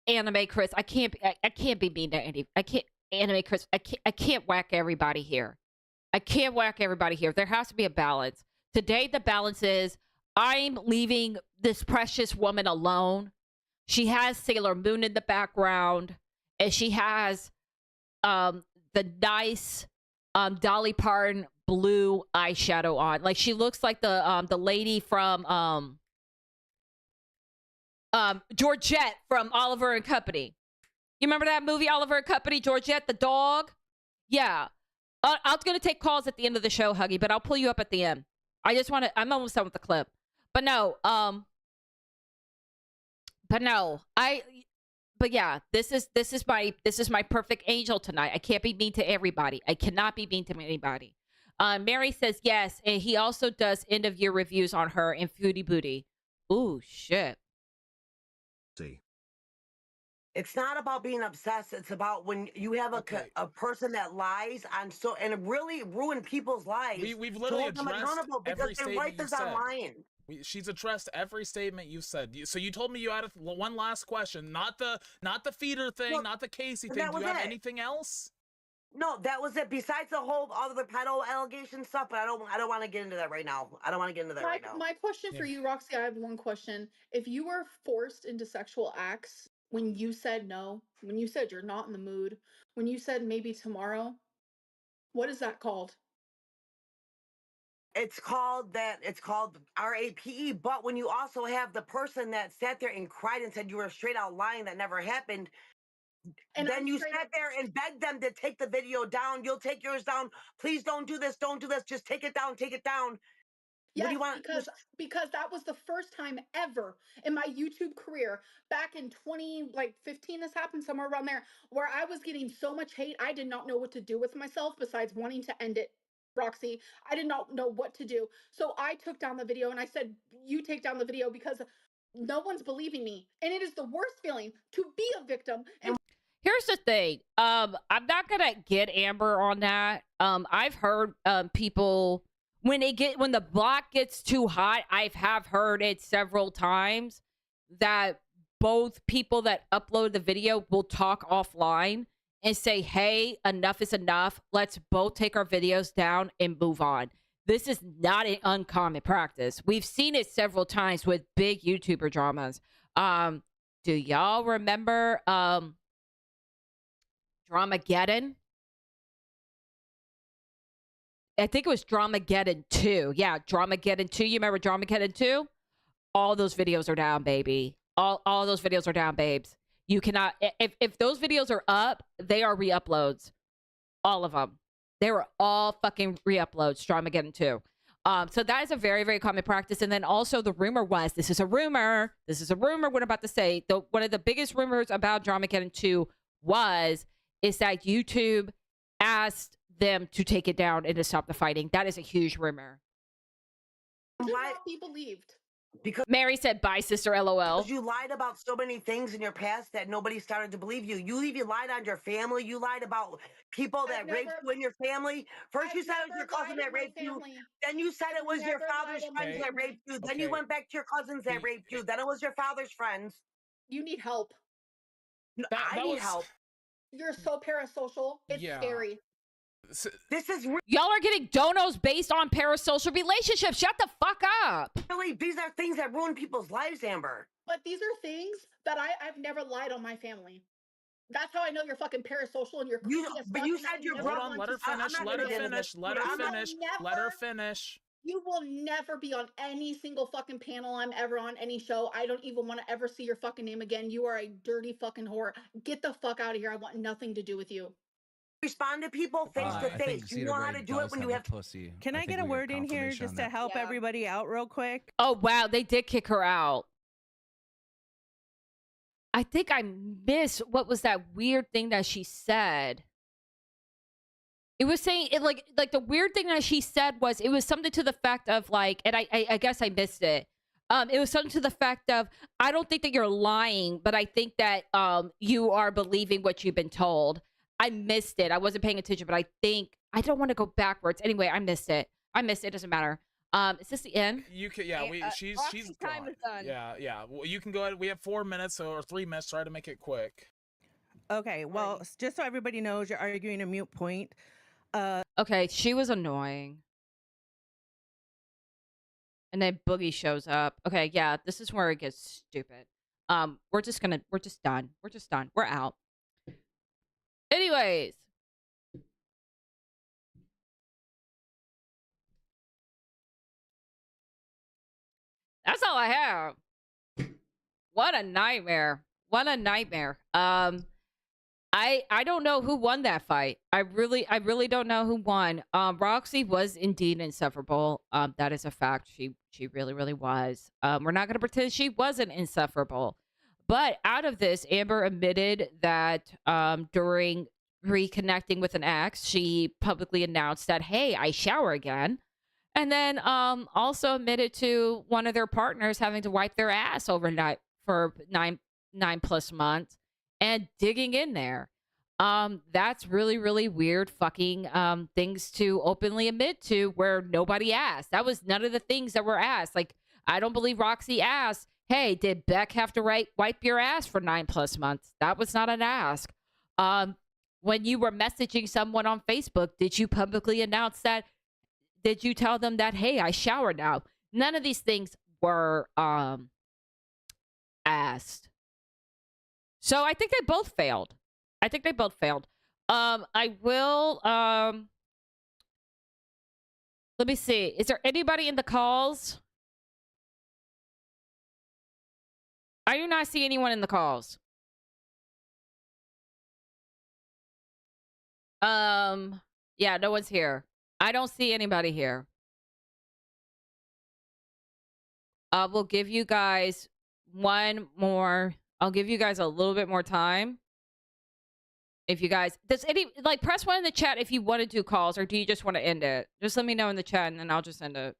Anime Chris, I can't be mean to any, I can't, Anime Chris, I can't whack everybody here. I can't whack everybody here. There has to be a balance. Today, the balance is I'm leaving this precious woman alone. She has Sailor Moon in the background, and she has the nice Dolly Parton blue eyeshadow on. Like she looks like the lady from Georgette from Oliver and Company. You remember that movie, Oliver and Company, Georgette the dog? Yeah. I'm gonna take calls at the end of the show, Huggy, but I'll pull you up at the end. I'm almost done with the clip. But yeah, this is my perfect angel tonight. I can't be mean to everybody. I cannot be mean to anybody. Mary says yes, and he also does end of year reviews on her and Foodie Booty. Ooh, shit. See. It's not about being obsessed. It's about when you have a person that lies on and it really ruin people's lives. We've to literally hold them addressed accountable because every their statement life you is on said. lying. She's addressed every statement you said. So you told me you had one last question, not the feeder thing, Well, not the Casey and thing. that Do you was have it. anything else? No, that was it. Besides the whole other pedo allegation stuff, but I don't want to get into that right now. I don't want to get into that right now. My question for you, Roxy, I have one question. If you were forced into sexual acts when you said no, when you said you're not in the mood, when you said maybe tomorrow, what is that called? It's called RAPE. But when you also have the person that sat there and cried and said you were straight out lying, that never happened. And then you sat there and begged them to take the video down. You'll take yours down. Please don't do this. Don't do this. Just take it down. Take it down. Yes, what do you want? because that was the first time ever in my YouTube career back in 2015. This happened somewhere around there where I was getting so much hate. I did not know what to do with myself besides wanting to end it. Roxy, I did not know what to do. So I took down the video and I said, you take down the video because no one's believing me. And it is the worst feeling to be a victim. And here's the thing. I'm not gonna get Amber on that. I've heard people when the block gets too hot, I have heard it several times that both people that upload the video will talk offline and say, hey, enough is enough. Let's both take our videos down and move on. This is not an uncommon practice. We've seen it several times with big YouTuber dramas. Do y'all remember Dramageddon? I think it was Dramageddon 2. Yeah, Dramageddon 2. You remember Dramageddon 2? All those videos are down, baby. All those videos are down, babes. You cannot... If those videos are up, they are re-uploads. All of them. They were all fucking re-uploads, Dramageddon 2. So that is a very, very common practice. And then also the rumor was... This is a rumor. What I'm about to say. One of the biggest rumors about Dramageddon 2 is that YouTube asked them to take it down and to stop the fighting. That is a huge rumor. Why be believed? Because Mary said, bye, sister, LOL. You lied about so many things in your past that nobody started to believe you. You even lied on your family. You lied about people that raped you in your family. First you said it was your cousin that raped you. Then you said it was your father's friends that raped you. Then you went back to your cousins that raped you. Then it was your father's friends. You need help. I need help. You're so parasocial. It's scary. This is y'all are getting donos based on parasocial relationships. Shut the fuck up. Really, these are things that ruin people's lives, Amber. But these are things that I've never lied on my family. That's how I know you're fucking parasocial and you're creepy as fuck. But you said you're hold on, let her finish. You will never be on any single fucking panel I'm ever on, any show. I don't even want to ever see your fucking name again. You are a dirty fucking whore. Get the fuck out of here. I want nothing to do with you. Respond to people face to face. You know how to do it when you have pussy. Can I get a word in here just to help everybody out real quick? Oh, wow. They did kick her out. I think I missed what was that weird thing that she said. It was saying it like the weird thing that she said was it was something to the fact of like, and I guess I missed it. It was something to the fact of I don't think that you're lying, but I think that you are believing what you've been told. I missed it. I wasn't paying attention, but I think I don't want to go backwards. Anyway, I missed it. It doesn't matter. Is this the end? You can, she's time is done. Yeah. Well, you can go ahead. We have 4 minutes or 3 minutes. Try to make it quick. Okay. Well, just so everybody knows, you're arguing a mute point. Okay, she was annoying. And then Boogie shows up. Okay, yeah, this is where it gets stupid. We're just done. We're out. Anyways. That's all I have. What a nightmare. I don't know who won that fight. I really don't know who won. Roxy was indeed insufferable. That is a fact. She really was. We're not gonna pretend she wasn't insufferable. But out of this, Amber admitted that during reconnecting with an ex, she publicly announced that, hey, I shower again. And then also admitted to one of their partners having to wipe their ass overnight for nine plus months and digging in there. That's really, really weird fucking things to openly admit to where nobody asked. That was none of the things that were asked. Like, I don't believe Roxxy asked, hey, did Beck have to wipe your ass for 9+ months? That was not an ask. When you were messaging someone on Facebook, did you publicly announce that? Did you tell them that, hey, I shower now? None of these things were asked. So I think they both failed. I will let me see. Is there anybody in the calls? I do not see anyone in the calls. Yeah, no one's here. I don't see anybody here. We'll give you guys I'll give you guys a little bit more time. If you guys, press 1 in the chat if you want to do calls, or do you just want to end it? Just let me know in the chat and then I'll just end it.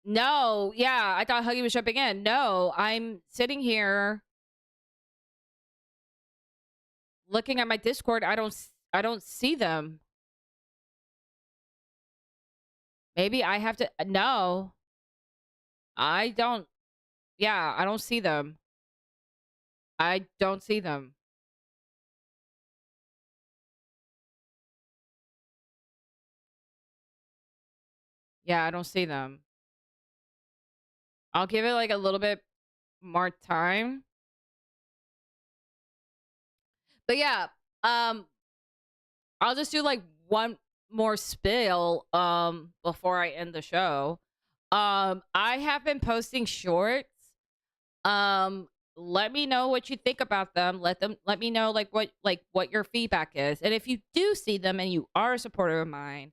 No, yeah, I thought Huggy was jumping in. No, I'm sitting here looking at my Discord. I don't see them. Maybe I have to. No, I don't. Yeah, I don't see them. I don't see them. Yeah, I don't see them. I'll give it like a little bit more time. But yeah, I'll just do like one more spill before I end the show. I have been posting shorts. Let me know what you think about them. Let me know what your feedback is. And if you do see them and you are a supporter of mine,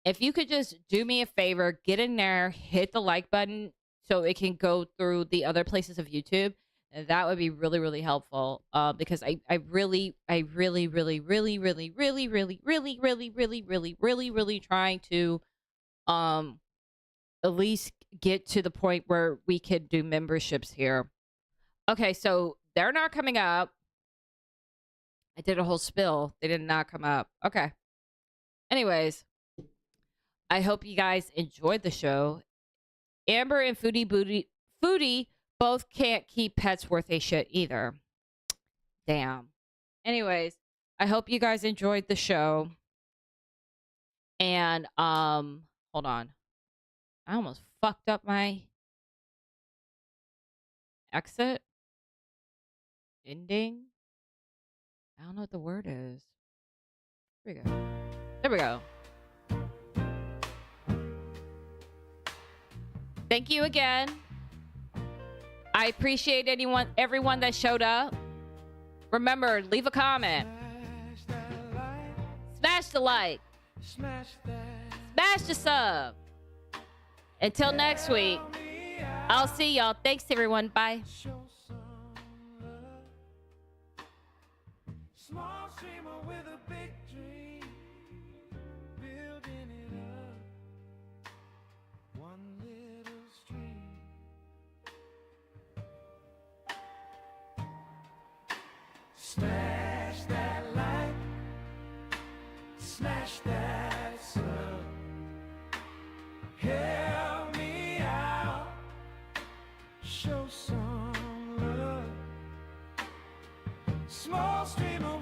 if you could just do me a favor, get in there, hit the like button so it can go through the other places of YouTube. That would be really, really helpful. Because I really trying to at least get to the point where we could do memberships here. Okay, so they're not coming up. I did a whole spill. They did not come up. Okay. Anyways, I hope you guys enjoyed the show. Amber and Foodie both can't keep pets worth a shit either. Damn. Anyways, I hope you guys enjoyed the show. And hold on. I almost fucked up my exit. Ending. I don't know what the word is. There we go. There we go. Thank you again. I appreciate everyone that showed up. Remember, leave a comment. Smash the like. Smash the sub. Until next week, I'll see y'all. Thanks, everyone. Bye. Small streamer with a big dream, building it up, one little stream. Smash that like, smash that sub, help me out, show some love. Small streamer